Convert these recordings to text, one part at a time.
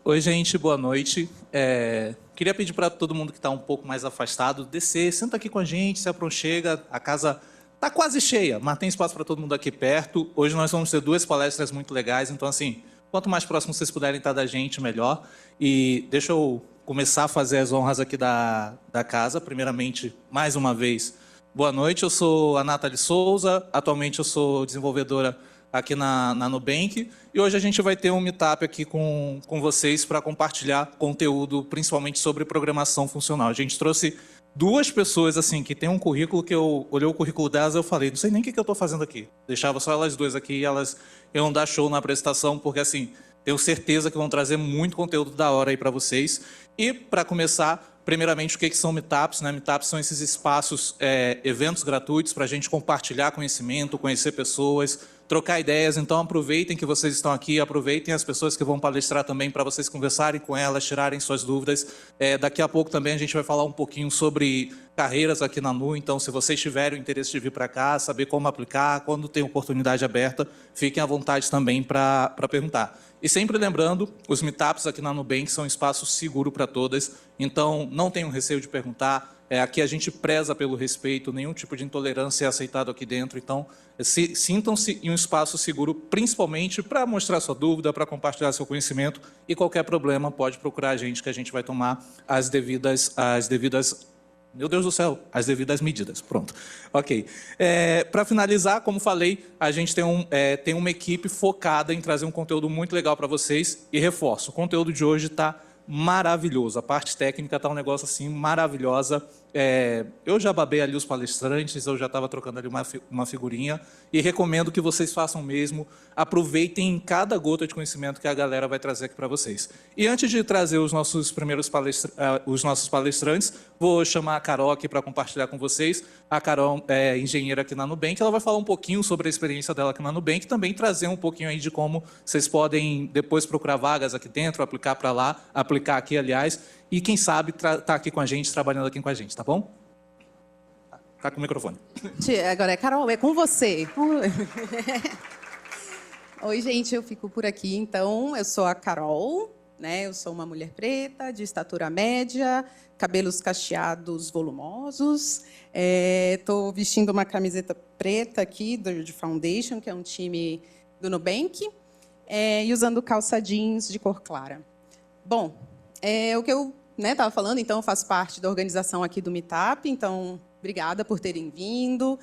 Oi, gente, boa noite. Queria pedir para todo mundo que está um pouco mais afastado descer, senta aqui com a gente, se aproxima. A casa está quase cheia, mas tem espaço para todo mundo aqui perto. Hoje nós vamos ter 2 palestras muito legais, então, assim, quanto mais próximo vocês puderem estar da gente, melhor. E deixa eu começar a fazer as honras aqui da casa. Primeiramente, mais uma vez, boa noite. Eu sou a Nathalie Souza, atualmente eu sou desenvolvedora aqui na Nubank, e hoje a gente vai ter um meetup aqui com vocês para compartilhar conteúdo, principalmente sobre programação funcional. A gente trouxe 2 pessoas assim que têm um currículo que eu olhei o currículo delas e eu falei, não sei nem o que eu estou fazendo aqui. Deixava só elas 2 aqui e elas iam dar show na apresentação, porque assim, tenho certeza que vão trazer muito conteúdo da hora aí para vocês. E para começar, primeiramente, o que são meetups, né? Meetups são esses espaços, eventos gratuitos para a gente compartilhar conhecimento, conhecer pessoas, trocar ideias. Então, aproveitem que vocês estão aqui, aproveitem as pessoas que vão palestrar também para vocês conversarem com elas, tirarem suas dúvidas. Daqui a pouco também a gente vai falar um pouquinho sobre carreiras aqui na Nu. Então, se vocês tiverem o interesse de vir para cá, saber como aplicar, quando tem oportunidade aberta, fiquem à vontade também para perguntar. E sempre lembrando, os meetups aqui na Nubank são um espaço seguro para todas, então não tenham receio de perguntar. Aqui a gente preza pelo respeito, nenhum tipo de intolerância é aceitado aqui dentro, então sintam-se em um espaço seguro, principalmente para mostrar sua dúvida, para compartilhar seu conhecimento, e qualquer problema pode procurar a gente, que a gente vai tomar as devidas meu Deus do céu, as devidas medidas. Pronto. Ok. Para finalizar, como falei, a gente tem uma equipe focada em trazer um conteúdo muito legal para vocês. E reforço, o conteúdo de hoje está maravilhoso. A parte técnica está um negócio assim maravilhosa. Eu já babei ali os palestrantes, eu já estava trocando ali uma figurinha. E recomendo que vocês façam mesmo. Aproveitem cada gota de conhecimento que a galera vai trazer aqui para vocês. E antes de trazer os nossos primeiros palestrantes, vou chamar a Carol aqui para compartilhar com vocês. A Carol é engenheira aqui na Nubank. Ela vai falar um pouquinho sobre a experiência dela aqui na Nubank e também trazer um pouquinho aí de como vocês podem depois procurar vagas aqui dentro, aplicar para lá, aplicar aqui, aliás, e quem sabe tá aqui com a gente, trabalhando aqui com a gente, tá bom? Tá com o microfone. Agora, Carol, é com você. Oi, gente, eu fico por aqui. Então, eu sou a Carol, né? Eu sou uma mulher preta, de estatura média, cabelos cacheados volumosos. Estou vestindo uma camiseta preta aqui, de Foundation, que é um time do Nubank, e usando calça jeans de cor clara. Bom, o que eu estava falando, então, eu faço parte da organização aqui do Meetup, então, obrigada por terem vindo.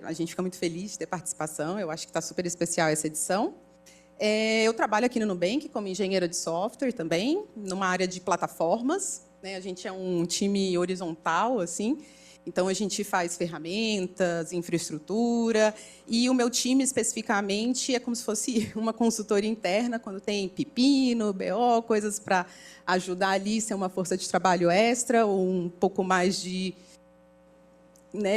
A gente fica muito feliz de ter participação, eu acho que está super especial essa edição. Eu trabalho aqui no Nubank como engenheira de software também, numa área de plataformas, né? A gente é um time horizontal, assim, então a gente faz ferramentas, infraestrutura, e o meu time especificamente é como se fosse uma consultoria interna, quando tem pepino, BO, coisas para ajudar ali, ser uma força de trabalho extra, ou um pouco mais de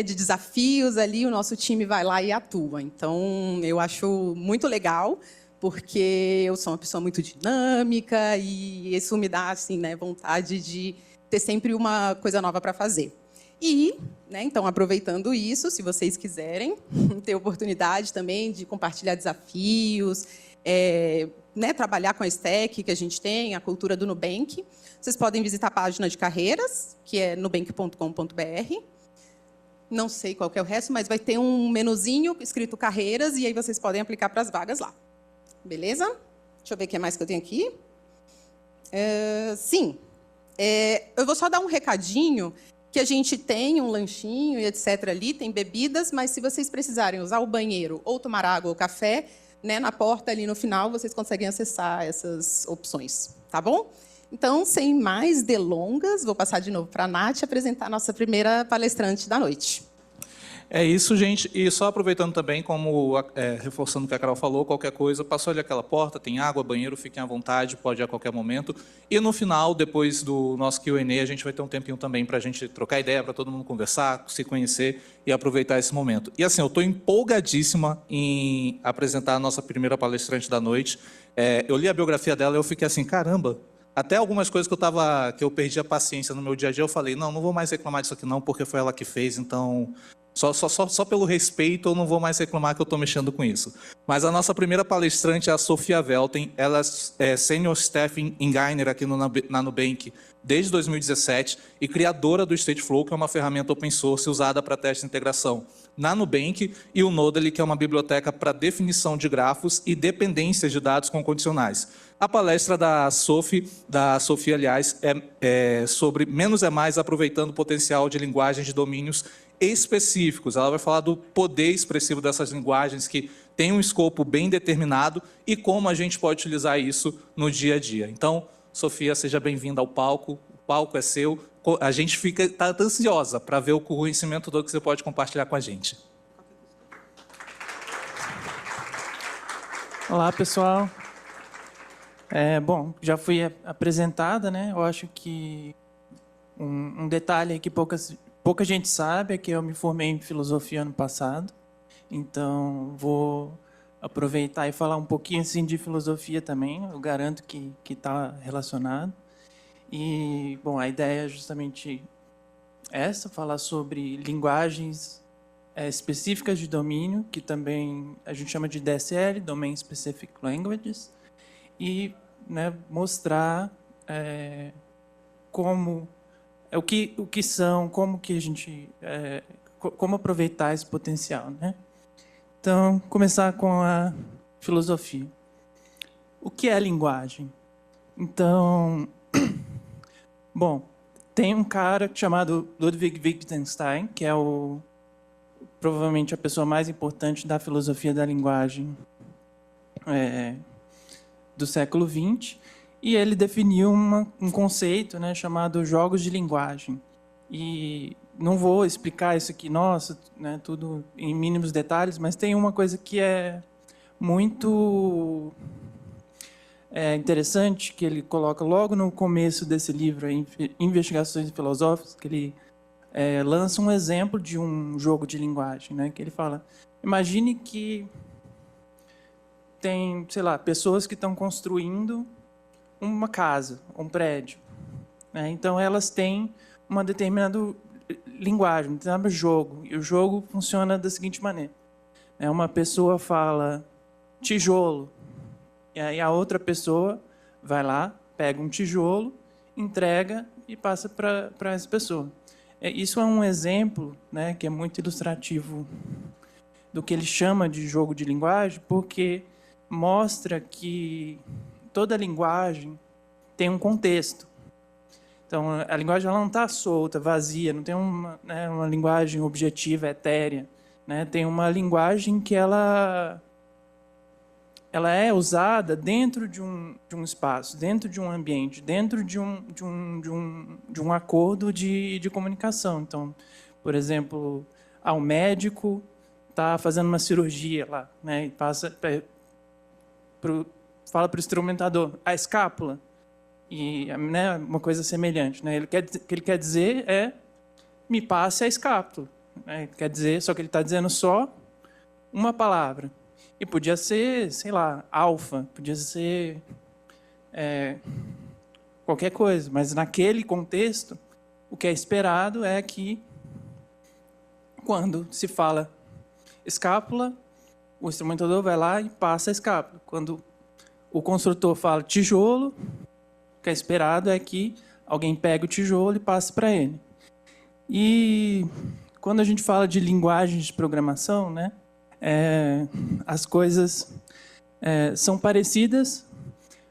desafios ali, o nosso time vai lá e atua. Então, eu acho muito legal, porque eu sou uma pessoa muito dinâmica e isso me dá assim, vontade de ter sempre uma coisa nova para fazer. E, então, aproveitando isso, se vocês quiserem ter oportunidade também de compartilhar desafios, trabalhar com a stack que a gente tem, a cultura do Nubank, vocês podem visitar a página de carreiras, que é nubank.com.br. Não sei qual que é o resto, mas vai ter um menuzinho escrito carreiras, e aí vocês podem aplicar para as vagas lá. Beleza? Deixa eu ver o que mais que eu tenho aqui. Sim. Eu vou só dar um recadinho, que a gente tem um lanchinho e etc. ali, tem bebidas, mas se vocês precisarem usar o banheiro, ou tomar água ou café, na porta ali no final, vocês conseguem acessar essas opções. Tá bom? Então, sem mais delongas, vou passar de novo para a Nath apresentar a nossa primeira palestrante da noite. É isso, gente. E só aproveitando também, como reforçando o que a Carol falou, qualquer coisa, passou ali aquela porta, tem água, banheiro, fiquem à vontade, pode ir a qualquer momento. E no final, depois do nosso Q&A, a gente vai ter um tempinho também para a gente trocar ideia, para todo mundo conversar, se conhecer e aproveitar esse momento. E assim, eu estou empolgadíssima em apresentar a nossa primeira palestrante da noite. Eu li a biografia dela e eu fiquei assim, caramba, Até algumas coisas que eu perdi a paciência no meu dia a dia, eu falei, não vou mais reclamar disso aqui não, porque foi ela que fez, então só pelo respeito eu não vou mais reclamar que eu estou mexendo com isso. Mas a nossa primeira palestrante é a Sofia Velten, ela é Senior Staff Engineer aqui na Nubank desde 2017 e criadora do Stateflow, que é uma ferramenta open source usada para teste de integração na Nubank, e o Nodally, que é uma biblioteca para definição de grafos e dependências de dados com condicionais. A palestra da Sofia, aliás, é sobre menos é mais, aproveitando o potencial de linguagens de domínios específicos. Ela vai falar do poder expressivo dessas linguagens que tem um escopo bem determinado e como a gente pode utilizar isso no dia a dia. Então, Sofia, seja bem-vinda ao palco. O palco é seu. A gente está ansiosa para ver o conhecimento todo que você pode compartilhar com a gente. Olá, pessoal. Bom, já fui apresentada, né? Eu acho que um detalhe que pouca gente sabe é que eu me formei em filosofia ano passado. Então, vou aproveitar e falar um pouquinho assim, de filosofia também. Eu garanto que está relacionado. E, bom, a ideia é justamente essa, falar sobre linguagens específicas de domínio, que também a gente chama de DSL, Domain Specific Languages, e, né, mostrar como o que são, como que a gente como aproveitar esse potencial, né? Então, começar com a filosofia. O que é a linguagem? Então, bom, tem um cara chamado Ludwig Wittgenstein, que é provavelmente a pessoa mais importante da filosofia da linguagem do século XX, e ele definiu um conceito, né, chamado jogos de linguagem. E não vou explicar isso aqui, nossa, né, tudo em mínimos detalhes, mas tem uma coisa que é muito interessante, que ele coloca logo no começo desse livro, Investigações Filosóficas, que ele lança um exemplo de um jogo de linguagem, né, que ele fala, imagine que tem, sei lá, pessoas que estão construindo uma casa, um prédio, né? Então elas têm uma determinada linguagem, um determinado jogo, e o jogo funciona da seguinte maneira: uma pessoa fala tijolo, e aí a outra pessoa vai lá, pega um tijolo, entrega e passa para essa pessoa. Isso é um exemplo, né, que é muito ilustrativo do que ele chama de jogo de linguagem, porque mostra que toda linguagem tem um contexto. Então, a linguagem ela não está solta, vazia, não tem uma linguagem objetiva, etérea, né? Tem uma linguagem que ela é usada dentro de um espaço, dentro de um ambiente, dentro de um acordo de comunicação. Então, por exemplo, o médico está fazendo uma cirurgia lá, né? E fala para o instrumentador, a escápula, e, né, uma coisa semelhante, né? O que ele quer dizer é, me passe a escápula, né? Quer dizer, só que ele está dizendo só uma palavra. E podia ser, sei lá, alfa, podia ser qualquer coisa, mas naquele contexto, o que é esperado é que, quando se fala escápula, o instrumentador vai lá e passa a escápula. Quando o construtor fala tijolo, o que é esperado é que alguém pegue o tijolo e passe para ele. E quando a gente fala de linguagens de programação, né, as coisas são parecidas,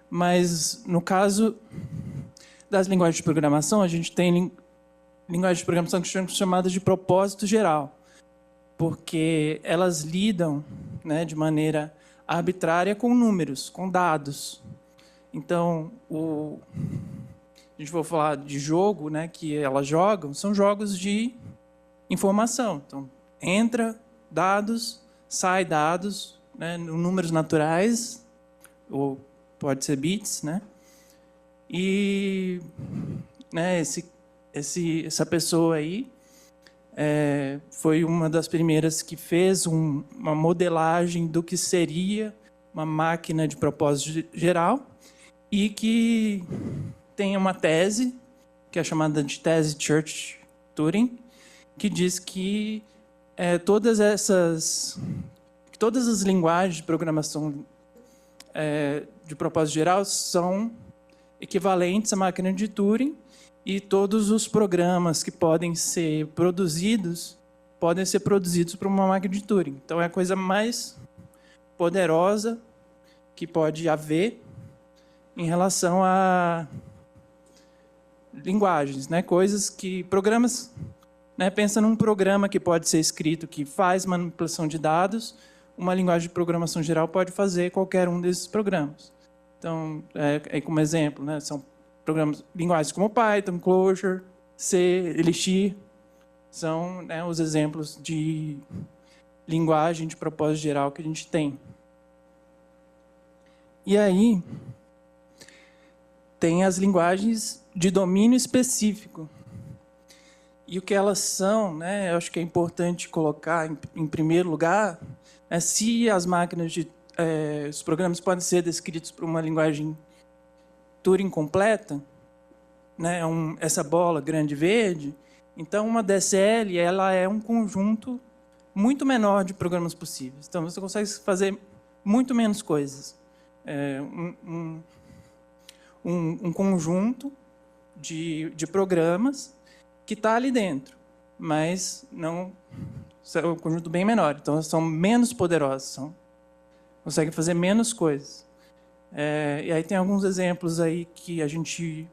mas no caso das linguagens de programação, a gente tem linguagens de programação que são chamadas de propósito geral, porque elas lidam, né, de maneira arbitrária com números, com dados. Então, a gente vai falar de jogo, né, que elas jogam, são jogos de informação. Então, entra dados, sai dados, né, números naturais, ou pode ser bits, né? E, né, essa pessoa aí foi uma das primeiras que fez uma modelagem do que seria uma máquina de propósito geral, e que tem uma tese, que é chamada de tese Church-Turing, que diz que todas as linguagens de programação de propósito geral são equivalentes à máquina de Turing, e todos os programas que podem ser produzidos por uma máquina de Turing. Então, é a coisa mais poderosa que pode haver em relação a linguagens, né? Coisas que programas, né? Pensa num programa que pode ser escrito que faz manipulação de dados, uma linguagem de programação geral pode fazer qualquer um desses programas. Então, como exemplo, né? São programas, linguagens como Python, Clojure, C, Elixir, são, né, os exemplos de linguagem de propósito geral que a gente tem. E aí, tem as linguagens de domínio específico. E o que elas são, né, eu acho que é importante colocar em primeiro lugar, se as máquinas os programas podem ser descritos por uma linguagem Turing completa, né, essa bola grande verde, então uma DSL ela é um conjunto muito menor de programas possíveis. Então você consegue fazer muito menos coisas. Um conjunto de programas que está ali dentro, mas não é um conjunto bem menor. Então são menos poderosos, conseguem fazer menos coisas. E aí tem alguns exemplos aí que a gente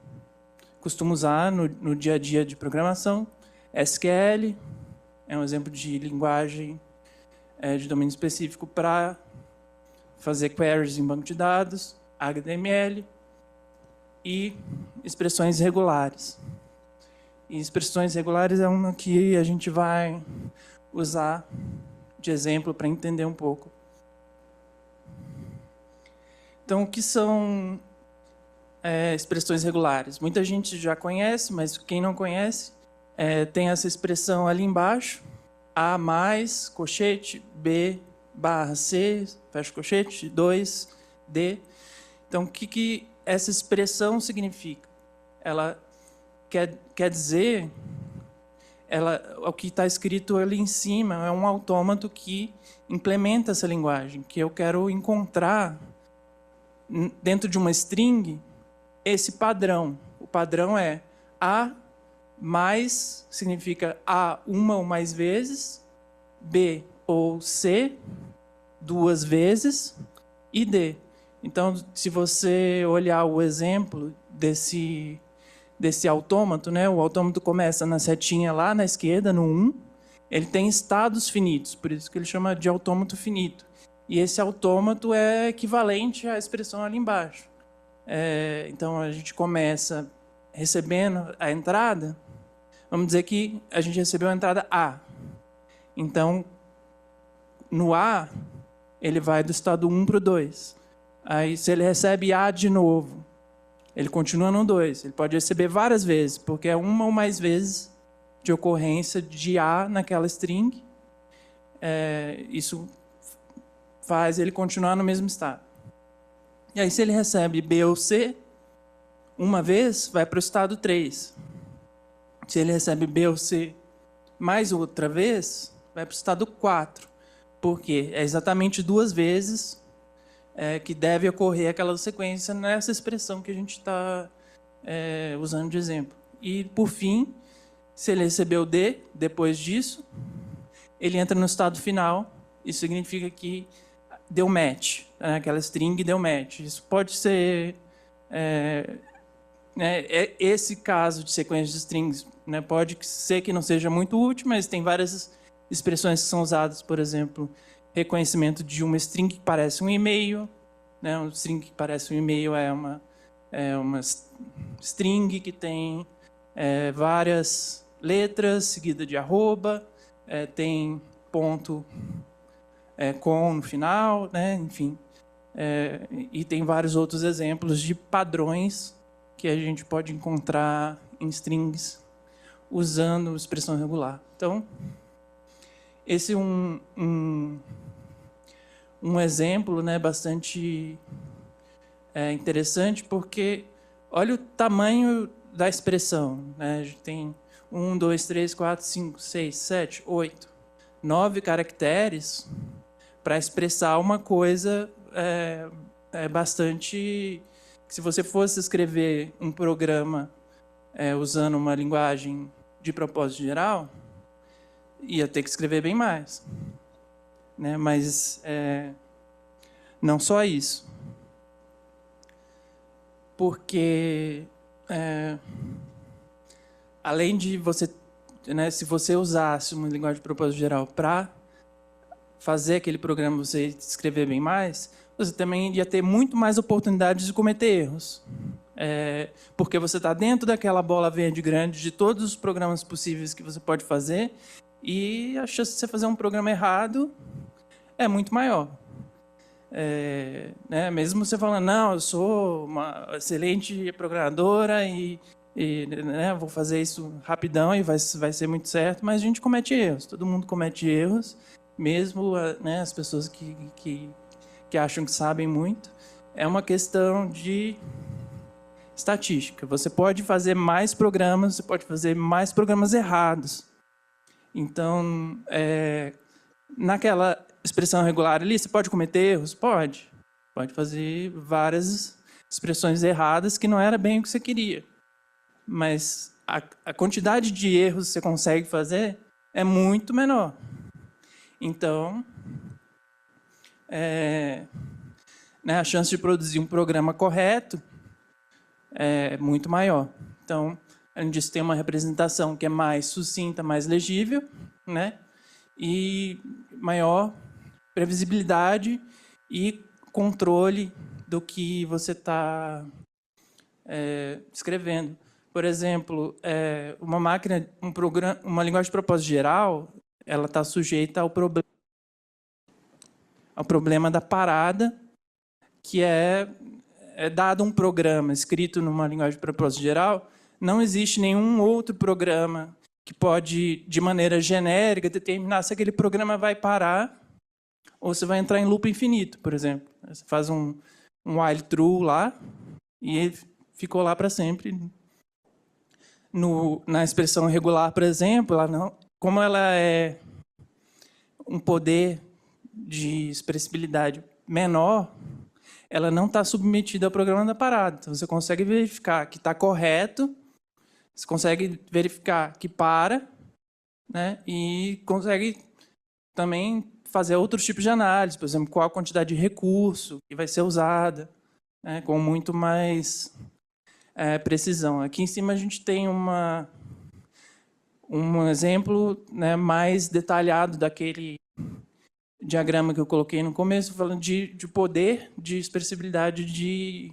costuma usar no dia a dia de programação. SQL é um exemplo de linguagem de domínio específico para fazer queries em banco de dados, HTML e expressões regulares. E expressões regulares é uma que a gente vai usar de exemplo para entender um pouco. Então, o que são expressões regulares? Muita gente já conhece, mas quem não conhece, tem essa expressão ali embaixo, A mais, colchete, B, barra C, fecha colchete, 2, D. Então, o que essa expressão significa? Ela quer dizer, o que está escrito ali em cima é um autômato que implementa essa linguagem, que eu quero encontrar dentro de uma string esse padrão. O padrão é A mais, significa A uma ou mais vezes, B ou C duas vezes e D. Então, se você olhar o exemplo desse autômato, né, o autômato começa na setinha lá na esquerda, no 1, ele tem estados finitos, por isso que ele chama de autômato finito. E esse autômato é equivalente à expressão ali embaixo. Então, a gente começa recebendo a entrada, vamos dizer que a gente recebeu a entrada A. Então, no A, ele vai do estado 1 para o 2. Aí, se ele recebe A de novo, ele continua no 2. Ele pode receber várias vezes, porque é uma ou mais vezes de ocorrência de A naquela string. Isso faz ele continuar no mesmo estado. E aí, se ele recebe B ou C, uma vez, vai para o estado 3. Se ele recebe B ou C mais outra vez, vai para o estado 4. Por quê? É exatamente duas vezes que deve ocorrer aquela sequência nessa expressão que a gente está usando de exemplo. E, por fim, se ele recebeu D, depois disso, ele entra no estado final. Isso significa que deu match, né? Aquela string deu match. Isso pode ser esse caso de sequência de strings, né? Pode ser que não seja muito útil, mas tem várias expressões que são usadas, por exemplo, reconhecimento de uma string que parece um e-mail, né? Um string que parece um e-mail é uma string que tem várias letras seguida de arroba, tem ponto com no final, né? Enfim. E tem vários outros exemplos de padrões que a gente pode encontrar em strings usando expressão regular. Então, esse é um exemplo, né, bastante interessante, porque olha o tamanho da expressão, né? A gente tem 1, 2, 3, 4, 5, 6, 7, 8, 9 caracteres para expressar uma coisa bastante... Se você fosse escrever um programa usando uma linguagem de propósito geral, ia ter que escrever bem mais, né? Mas não só isso. Porque, além de você... né, se você usasse uma linguagem de propósito geral para fazer aquele programa você escrever bem mais, você também ia ter muito mais oportunidades de cometer erros. Porque você está dentro daquela bola verde grande de todos os programas possíveis que você pode fazer, e a chance de você fazer um programa errado é muito maior. Né? Mesmo você falando, não, eu sou uma excelente programadora e né, vou fazer isso rapidão e vai ser muito certo, mas a gente comete erros, todo mundo comete erros, mesmo né, as pessoas que acham que sabem muito. É uma questão de estatística. Você pode fazer mais programas, você pode fazer mais programas errados. Então, naquela expressão regular ali, você pode cometer erros? Pode. Pode fazer várias expressões erradas que não era bem o que você queria. Mas a quantidade de erros que você consegue fazer é muito menor. Então, né, a chance de produzir um programa correto é muito maior. Então, além disso, tem uma representação que é mais sucinta, mais legível, né? E maior previsibilidade e controle do que você está escrevendo. Por exemplo, uma máquina, uma linguagem de propósito geral, ela está sujeita ao problema da parada, que é dado um programa escrito numa linguagem de propósito geral, não existe nenhum outro programa que pode, de maneira genérica, determinar se aquele programa vai parar ou se vai entrar em loop infinito, por exemplo. Você faz um while true lá e ele ficou lá para sempre. Na expressão regular, por exemplo, como ela é um poder de expressibilidade menor, ela não está submetida ao programa da parada. Então, você consegue verificar que está correto, você consegue verificar que para, né? E consegue também fazer outros tipos de análise, por exemplo, qual a quantidade de recurso que vai ser usada, né? Com muito mais precisão. Aqui em cima a gente tem um exemplo, né, mais detalhado daquele diagrama que eu coloquei no começo, falando de poder de expressibilidade de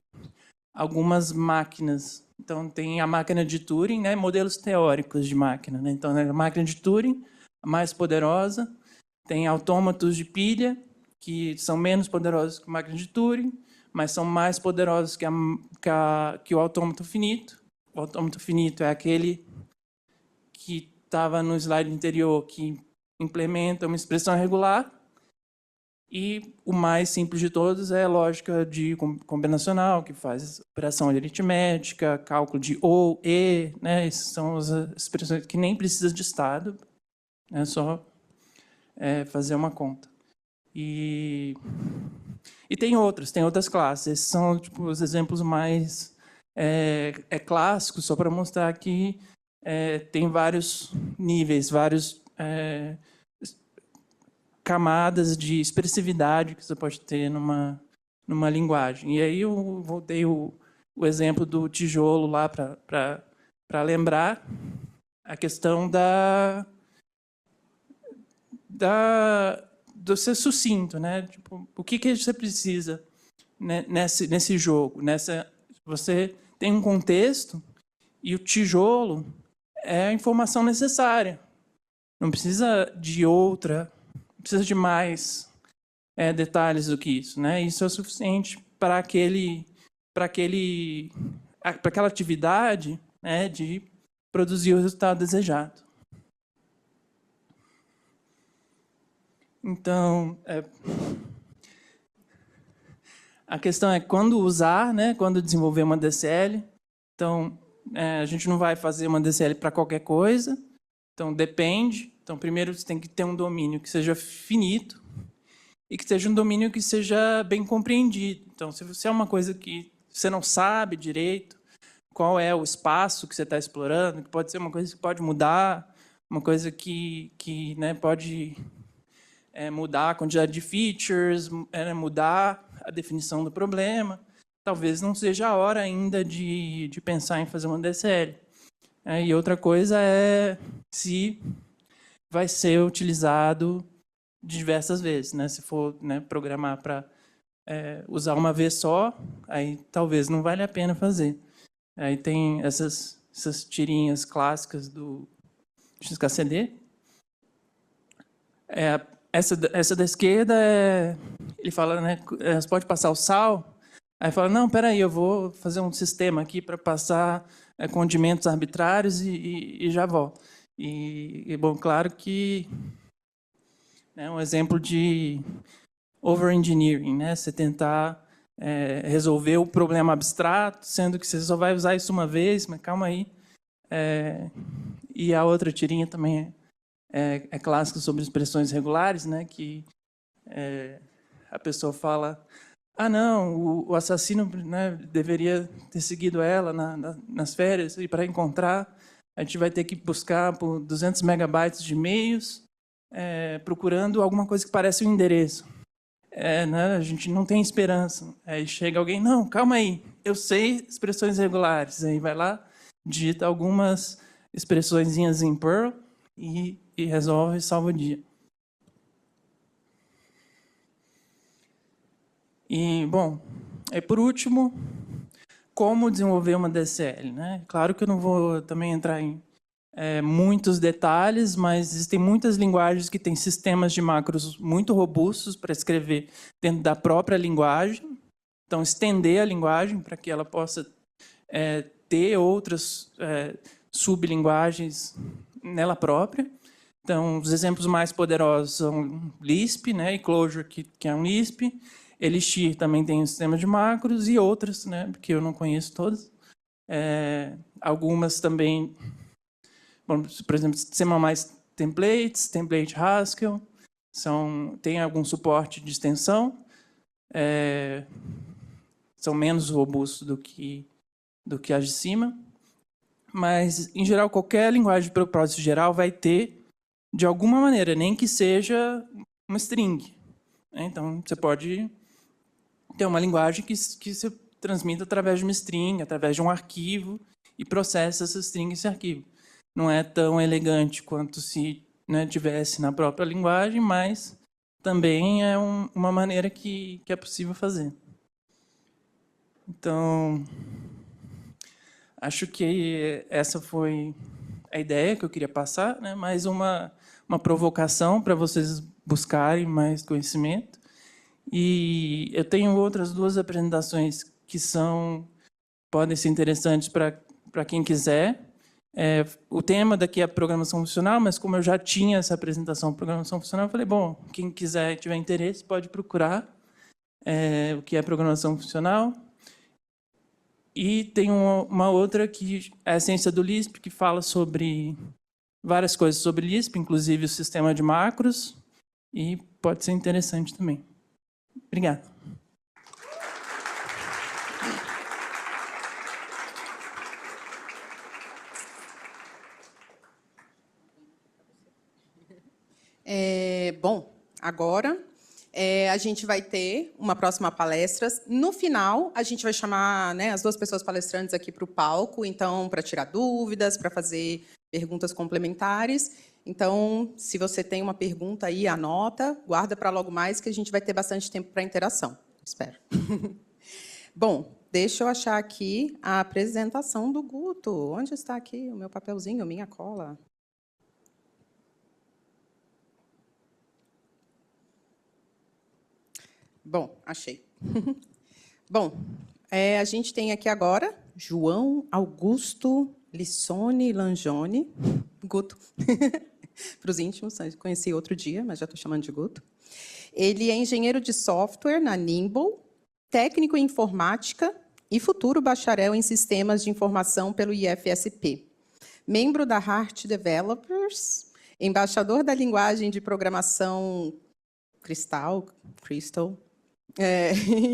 algumas máquinas. Então, tem a máquina de Turing, né, modelos teóricos de máquina. Né? Então, a máquina de Turing, a mais poderosa. Tem autômatos de pilha, que são menos poderosos que a máquina de Turing, mas são mais poderosos que o autômato finito. O autômato finito é aquele que estava no slide anterior, que implementa uma expressão regular. E o mais simples de todos é a lógica de combinacional, que faz operação de aritmética, cálculo de ou, e, né? Essas são as expressões que nem precisa de estado, é só fazer uma conta. E tem outras classes. Esses são tipo, os exemplos mais clássicos, só para mostrar que tem vários níveis, vários camadas de expressividade que você pode ter numa linguagem. E aí eu voltei o exemplo do tijolo lá para lembrar a questão do ser sucinto, né? Tipo, o que você precisa, né, nesse jogo? Você tem um contexto e o tijolo é a informação necessária. Não precisa de outra, não precisa de mais detalhes do que isso, né? Isso é o suficiente para aquela atividade, né, de produzir o resultado desejado. Então, a questão é quando usar, né, quando desenvolver uma DCL, Então, a gente não vai fazer uma DCL para qualquer coisa. Então, depende. Então, primeiro, você tem que ter um domínio que seja finito e que seja um domínio que seja bem compreendido. Então, se você é uma coisa que você não sabe direito qual é o espaço que você está explorando, que pode ser uma coisa que pode mudar, uma coisa que né, pode mudar a quantidade de features, mudar a definição do problema, talvez não seja a hora ainda de pensar em fazer uma DCL. E outra coisa é se vai ser utilizado diversas vezes, né? Se for, né, programar para usar uma vez só, aí talvez não vale a pena fazer. Aí tem essas tirinhas clássicas do XKCD. Essa da esquerda, ele fala, né, você pode passar o sal? Aí fala, não, peraí, eu vou fazer um sistema aqui para passar condimentos arbitrários e já volto. Bom, claro que é um exemplo de over-engineering, né? Você tentar resolver o problema abstrato, sendo que você só vai usar isso uma vez, mas calma aí. E a outra tirinha também é clássica sobre expressões regulares, né? Que a pessoa fala, ah, não, o assassino, né, deveria ter seguido ela nas férias, e para encontrar, a gente vai ter que buscar por 200 megabytes de e-mails, procurando alguma coisa que parece um endereço. Né, a gente não tem esperança. Aí chega alguém, não, calma aí, eu sei expressões regulares. Aí vai lá, digita algumas expressõezinhas em Perl e resolve e salva o dia. E, bom, por último, como desenvolver uma DCL, né? Claro que eu não vou também entrar em muitos detalhes, mas existem muitas linguagens que têm sistemas de macros muito robustos para escrever dentro da própria linguagem. Então, estender a linguagem para que ela possa ter outras sublinguagens nela própria. Então, os exemplos mais poderosos são Lisp, né, e Clojure, que é um Lisp. Elixir também tem um sistema de macros e outras, né, que eu não conheço todas. Algumas também, bom, por exemplo, sistema mais templates, template Haskell, tem algum suporte de extensão, são menos robustos do que as de cima, mas, em geral, qualquer linguagem de propósito geral vai ter, de alguma maneira, nem que seja uma string. Então, você pode ter uma linguagem que se transmite através de uma string, através de um arquivo, e processa essa string e esse arquivo. Não é tão elegante quanto se, né, tivesse na própria linguagem, mas também é uma maneira que é possível fazer. Então, acho que essa foi a ideia que eu queria passar, né? Mais uma provocação para vocês buscarem mais conhecimento. E eu tenho outras duas apresentações que podem ser interessantes para quem quiser. O tema daqui é programação funcional, mas como eu já tinha essa apresentação de programação funcional, eu falei, bom, quem quiser e tiver interesse pode procurar o que é programação funcional. E tem uma outra que é a ciência do Lisp, que fala sobre várias coisas sobre Lisp, inclusive o sistema de macros, e pode ser interessante também. Obrigado. Bom, agora a gente vai ter uma próxima palestra. No final, a gente vai chamar, né, as duas pessoas palestrantes aqui para o palco, então, para tirar dúvidas, para fazer perguntas complementares. Então, se você tem uma pergunta aí, anota, guarda para logo mais, que a gente vai ter bastante tempo para interação. Espero. Bom, deixa eu achar aqui a apresentação do Guto. Onde está aqui o meu papelzinho, minha cola? Bom, achei. Bom, a gente tem aqui agora João Augusto Lissone Langione, Guto, para os íntimos, conheci outro dia, mas já estou chamando de Guto. Ele é engenheiro de software na Nimble, técnico em informática e futuro bacharel em Sistemas de Informação pelo IFSP. Membro da Heart Developers, embaixador da linguagem de programação Crystal,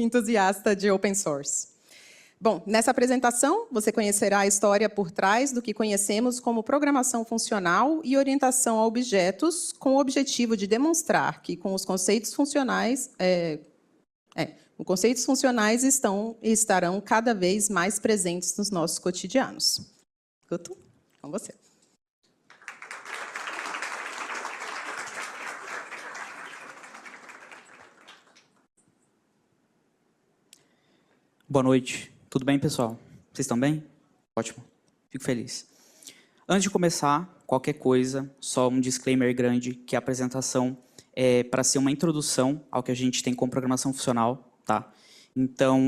entusiasta de open source. Bom, nessa apresentação, você conhecerá a história por trás do que conhecemos como programação funcional e orientação a objetos, com o objetivo de demonstrar que, com os conceitos funcionais, estarão cada vez mais presentes nos nossos cotidianos. Guto, com você. Boa noite. Tudo bem, pessoal? Vocês estão bem? Ótimo. Fico feliz. Antes de começar, qualquer coisa, só um disclaimer grande, que a apresentação é para ser uma introdução ao que a gente tem com programação funcional, tá? Então,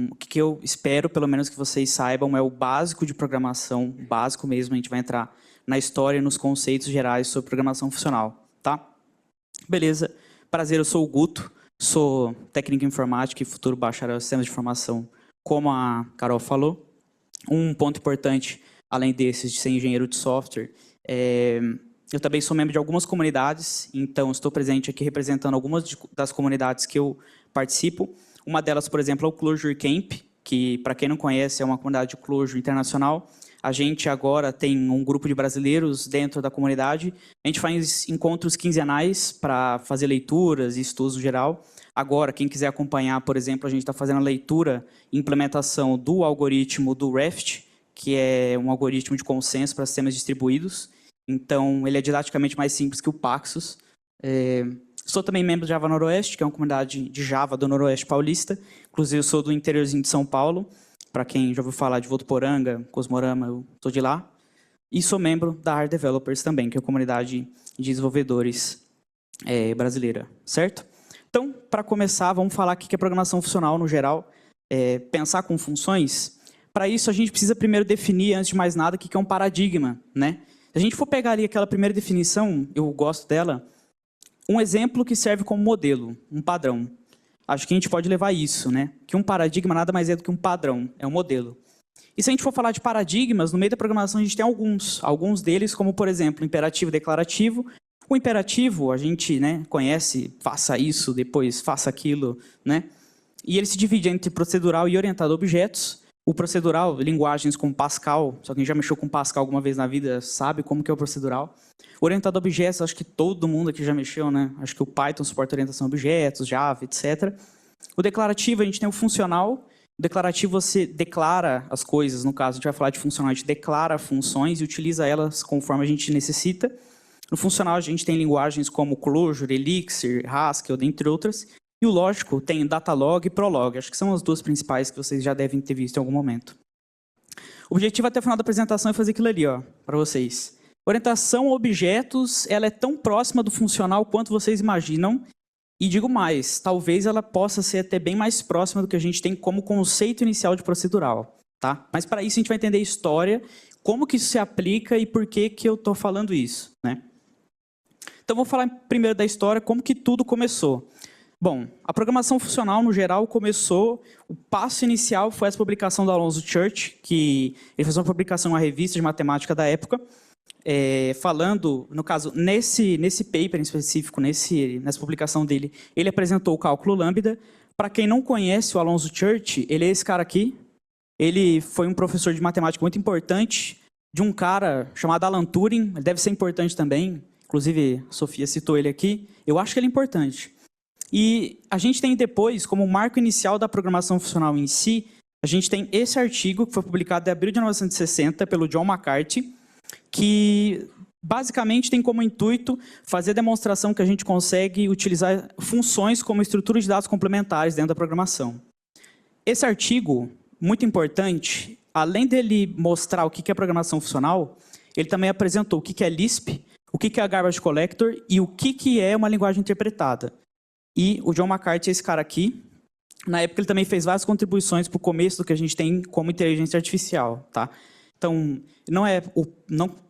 o que eu espero, pelo menos, que vocês saibam, é o básico de programação, básico mesmo, a gente vai entrar na história e nos conceitos gerais sobre programação funcional, tá? Beleza. Prazer, eu sou o Guto, sou técnico em informática e futuro bacharel em sistemas de informação, como a Carol falou. Um ponto importante, além desses, de ser engenheiro de software, eu também sou membro de algumas comunidades, então estou presente aqui representando algumas das comunidades que eu participo. Uma delas, por exemplo, é o Clojure Camp, que, para quem não conhece, é uma comunidade de Clojure internacional. A gente agora tem um grupo de brasileiros dentro da comunidade. A gente faz encontros quinzenais para fazer leituras e estudos no geral. Agora, quem quiser acompanhar, por exemplo, a gente está fazendo a leitura e implementação do algoritmo do Raft, que é um algoritmo de consenso para sistemas distribuídos. Então, ele é didaticamente mais simples que o Paxos. Sou também membro do Java Noroeste, que é uma comunidade de Java do Noroeste Paulista. Inclusive, eu sou do interiorzinho de São Paulo. Para quem já ouviu falar de Votuporanga, Cosmorama, eu sou de lá. E sou membro da Heart Developers também, que é a comunidade de desenvolvedores brasileira, certo? Então, para começar, vamos falar o que é programação funcional no geral, pensar com funções. Para isso, a gente precisa primeiro definir, antes de mais nada, o que é um paradigma, né? Se a gente for pegar ali aquela primeira definição, eu gosto dela, um exemplo que serve como modelo, um padrão. Acho que a gente pode levar isso, né? Que um paradigma nada mais é do que um padrão, é um modelo. E se a gente for falar de paradigmas, no meio da programação a gente tem alguns deles, como por exemplo, imperativo e declarativo. O imperativo a gente, né, conhece, faça isso, depois faça aquilo, né? E ele se divide entre procedural e orientado a objetos. O procedural, linguagens como Pascal, se alguém já mexeu com Pascal alguma vez na vida, sabe como que é o procedural. Orientado a objetos, acho que todo mundo aqui já mexeu, né? Acho que o Python suporta orientação a objetos, Java, etc. O declarativo, a gente tem o funcional. O declarativo, você declara as coisas. No caso, a gente vai falar de funcional, a gente declara funções e utiliza elas conforme a gente necessita. No funcional, a gente tem linguagens como Clojure, Elixir, Haskell, dentre outras. E o lógico tem Datalog e Prolog. Acho que são as duas principais que vocês já devem ter visto em algum momento. O objetivo até o final da apresentação é fazer aquilo ali, ó, para vocês. Orientação a objetos, ela é tão próxima do funcional quanto vocês imaginam. E digo mais, talvez ela possa ser até bem mais próxima do que a gente tem como conceito inicial de procedural. Tá? Mas para isso a gente vai entender a história, como que isso se aplica e por que que eu estou falando isso, né? Então vou falar primeiro da história, como que tudo começou. Bom, a programação funcional, no geral, começou... O passo inicial foi essa publicação do Alonzo Church, que ele fez uma publicação em uma revista de matemática da época, falando, no caso, nesse paper em específico, nessa publicação dele, ele apresentou o cálculo lambda. Para quem não conhece o Alonzo Church, ele é esse cara aqui. Ele foi um professor de matemática muito importante, de um cara chamado Alan Turing, ele deve ser importante também, inclusive a Sofia citou ele aqui, eu acho que ele é importante. E a gente tem depois, como marco inicial da programação funcional em si, a gente tem esse artigo que foi publicado em abril de 1960 pelo John McCarthy, que basicamente tem como intuito fazer a demonstração que a gente consegue utilizar funções como estruturas de dados complementares dentro da programação. Esse artigo, muito importante, além dele mostrar o que é programação funcional, ele também apresentou o que é Lisp, o que é a Garbage Collector e o que é uma linguagem interpretada. E o John McCarthy é esse cara aqui. Na época ele também fez várias contribuições para o começo do que a gente tem como inteligência artificial, tá? Então, não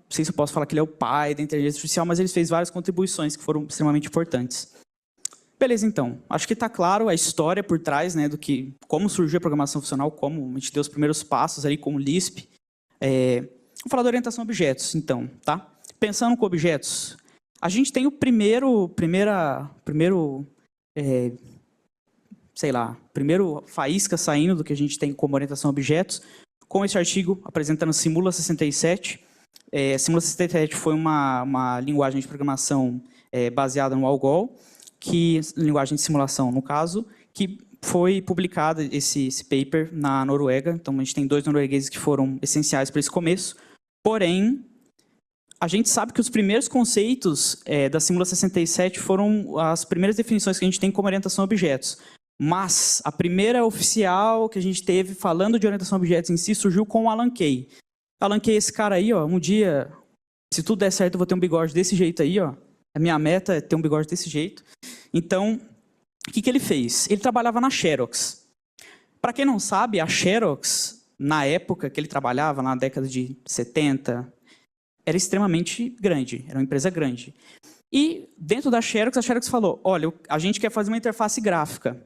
sei se eu posso falar que ele é o pai da inteligência artificial, mas ele fez várias contribuições que foram extremamente importantes. Beleza, então. Acho que está claro a história por trás, né, como surgiu a programação funcional, como a gente deu os primeiros passos ali com o Lisp. Vou falar da orientação a objetos, então, tá? Pensando com objetos, a gente tem o primeiro faísca saindo do que a gente tem como orientação a objetos, com esse artigo apresentando Simula 67. Simula 67 foi uma linguagem de programação baseada no Algol, linguagem de simulação, no caso, que foi publicado esse paper na Noruega. Então, a gente tem 2 noruegueses que foram essenciais para esse começo. Porém, a gente sabe que os primeiros conceitos da Simula 67 foram as primeiras definições que a gente tem como orientação a objetos. Mas a primeira oficial que a gente teve falando de orientação a objetos em si surgiu com o Alan Kay. Alan Kay, esse cara aí, ó, um dia, se tudo der certo, eu vou ter um bigode desse jeito aí, ó. A minha meta é ter um bigode desse jeito. Então, o que ele fez? Ele trabalhava na Xerox. Para quem não sabe, a Xerox, na época que ele trabalhava, na década de 70, era extremamente grande, era uma empresa grande. E dentro da Xerox, a Xerox falou, olha, a gente quer fazer uma interface gráfica.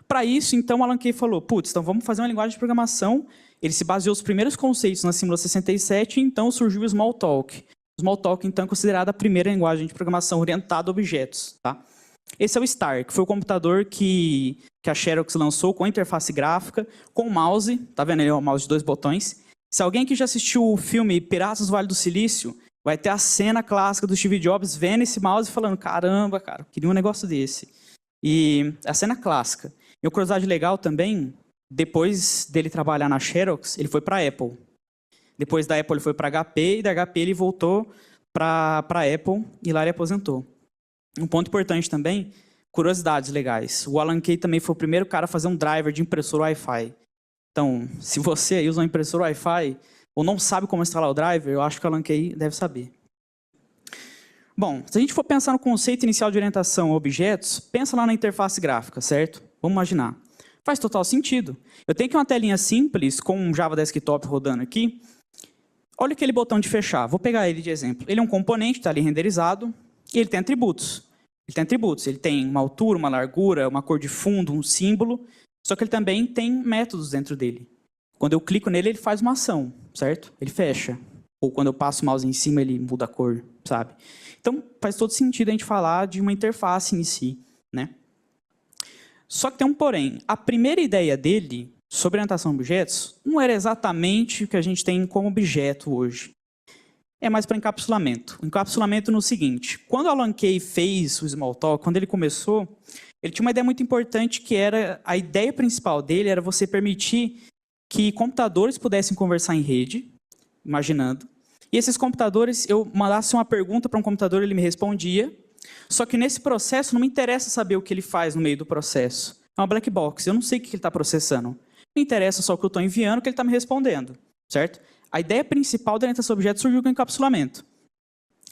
Para isso, então, o Alan Kay falou, putz, então vamos fazer uma linguagem de programação. Ele se baseou nos primeiros conceitos na Simula 67, e então surgiu o Smalltalk. O Smalltalk, então, é considerada a primeira linguagem de programação orientada a objetos. Tá? Esse é o Star, que foi o computador que a Xerox lançou com interface gráfica, com mouse. Tá vendo ali o mouse de 2 botões? Se alguém que já assistiu o filme Piratas do Vale do Silício, vai ter a cena clássica do Steve Jobs vendo esse mouse e falando, caramba, cara, queria um negócio desse. E a cena clássica. E uma curiosidade legal também, depois dele trabalhar na Xerox, ele foi para a Apple. Depois da Apple ele foi para a HP, e da HP ele voltou para a Apple, e lá ele aposentou. Um ponto importante também, curiosidades legais. O Alan Kay também foi o primeiro cara a fazer um driver de impressora Wi-Fi. Então, se você aí usa uma impressora Wi-Fi, ou não sabe como instalar o driver, eu acho que o Alan Kay deve saber. Bom, se a gente for pensar no conceito inicial de orientação a objetos, pensa lá na interface gráfica, certo? Vamos imaginar. Faz total sentido. Eu tenho aqui uma telinha simples, com um Java Desktop rodando aqui. Olha aquele botão de fechar. Vou pegar ele de exemplo. Ele é um componente, está ali renderizado, e ele tem atributos. Ele tem uma altura, uma largura, uma cor de fundo, um símbolo, só que ele também tem métodos dentro dele. Quando eu clico nele, ele faz uma ação, certo? Ele fecha. Ou quando eu passo o mouse em cima, ele muda a cor, sabe? Então, faz todo sentido a gente falar de uma interface em si, né? Só que tem um porém. A primeira ideia dele sobre orientação a objetos não era exatamente o que a gente tem como objeto hoje. É mais para encapsulamento. O encapsulamento no seguinte, quando o Alan Kay fez o Smalltalk, quando ele começou, ele tinha uma ideia muito importante que era, a ideia principal dele era você permitir que computadores pudessem conversar em rede, imaginando, e esses computadores, eu mandasse uma pergunta para um computador, ele me respondia, só que nesse processo não me interessa saber o que ele faz no meio do processo. É uma black box, eu não sei o que ele está processando. Me interessa só o que eu estou enviando, o que ele está me respondendo, certo? A ideia principal da orientação a objetos surgiu com o encapsulamento.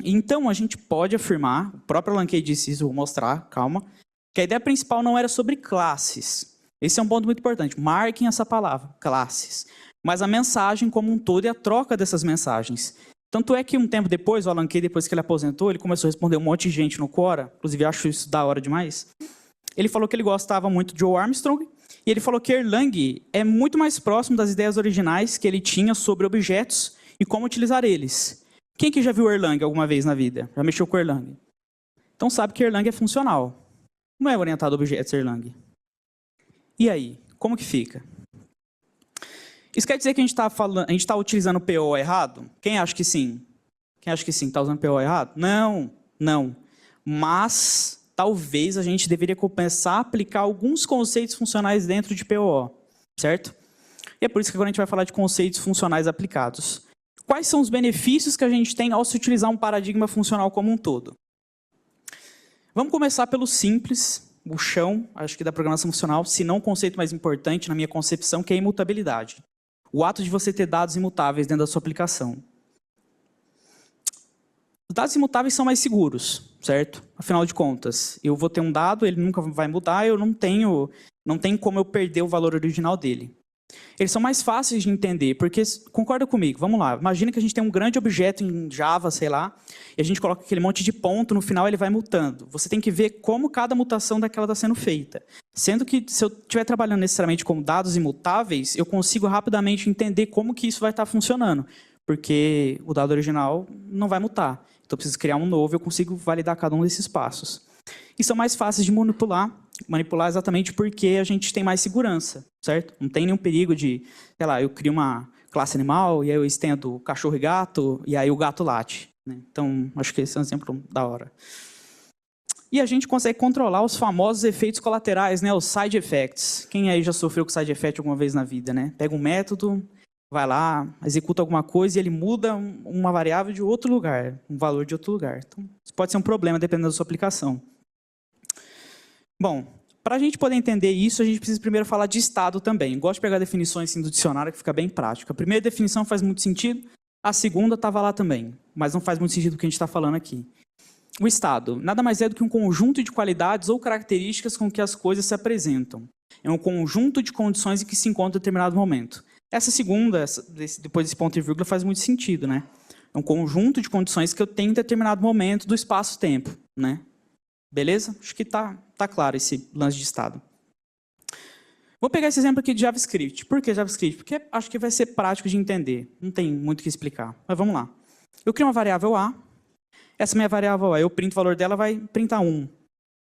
Então, a gente pode afirmar, o próprio Alan Kay disse isso, vou mostrar, calma, que a ideia principal não era sobre classes. Esse é um ponto muito importante. Marquem essa palavra, classes. Mas a mensagem como um todo e a troca dessas mensagens. Tanto é que um tempo depois, o Alan Kay, depois que ele aposentou, ele começou a responder um monte de gente no Quora, inclusive acho isso da hora demais. Ele falou que ele gostava muito de Joe Armstrong, e ele falou que Erlang é muito mais próximo das ideias originais que ele tinha sobre objetos e como utilizar eles. Quem que já viu Erlang alguma vez na vida? Já mexeu com Erlang? Então sabe que Erlang é funcional. Não é orientado a objetos Erlang. E aí, como que fica? Isso quer dizer que a gente está utilizando o PO errado? Quem acha que sim? Quem acha que sim? Está usando o PO errado? Não, não. Mas talvez a gente deveria começar a aplicar alguns conceitos funcionais dentro de PO, certo? E é por isso que agora a gente vai falar de conceitos funcionais aplicados. Quais são os benefícios que a gente tem ao se utilizar um paradigma funcional como um todo? Vamos começar pelo simples, o chão, acho que da programação funcional, se não o conceito mais importante na minha concepção, que é a imutabilidade. O ato de você ter dados imutáveis dentro da sua aplicação. Os dados imutáveis são mais seguros, certo? Afinal de contas, eu vou ter um dado, ele nunca vai mudar, eu não tenho como eu perder o valor original dele. Eles são mais fáceis de entender, porque, concorda comigo, vamos lá, imagina que a gente tem um grande objeto em Java, sei lá, e a gente coloca aquele monte de ponto, no final ele vai mutando. Você tem que ver como cada mutação daquela está sendo feita. Sendo que, se eu estiver trabalhando necessariamente com dados imutáveis, eu consigo rapidamente entender como que isso vai estar funcionando, porque o dado original não vai mutar. Então, eu preciso criar um novo e eu consigo validar cada um desses passos. E são mais fáceis de manipular exatamente porque a gente tem mais segurança, certo? Não tem nenhum perigo de, sei lá, eu crio uma classe animal e aí eu estendo cachorro e gato e aí o gato late, né? Então, acho que esse é um exemplo da hora. E a gente consegue controlar os famosos efeitos colaterais, né? Os side effects. Quem aí já sofreu com side effect alguma vez na vida, né? Pega um método, vai lá, executa alguma coisa e ele muda uma variável de outro lugar, um valor de outro lugar. Então, isso pode ser um problema dependendo da sua aplicação. Bom, para a gente poder entender isso, a gente precisa primeiro falar de estado também. Gosto de pegar definições assim, do dicionário, que fica bem prático. A primeira definição faz muito sentido, a segunda estava lá também, mas não faz muito sentido o que a gente está falando aqui. O estado nada mais é do que um conjunto de qualidades ou características com que as coisas se apresentam. É um conjunto de condições em que se encontra em determinado momento. Essa segunda, depois desse ponto e vírgula, faz muito sentido, né? É um conjunto de condições que eu tenho em determinado momento do espaço-tempo, né? Beleza? Acho que tá claro esse lance de estado. Vou pegar esse exemplo aqui de JavaScript. Por que JavaScript? Porque acho que vai ser prático de entender. Não tem muito o que explicar. Mas vamos lá. Eu crio uma variável A. Essa minha variável A, eu printo o valor dela, vai printar 1.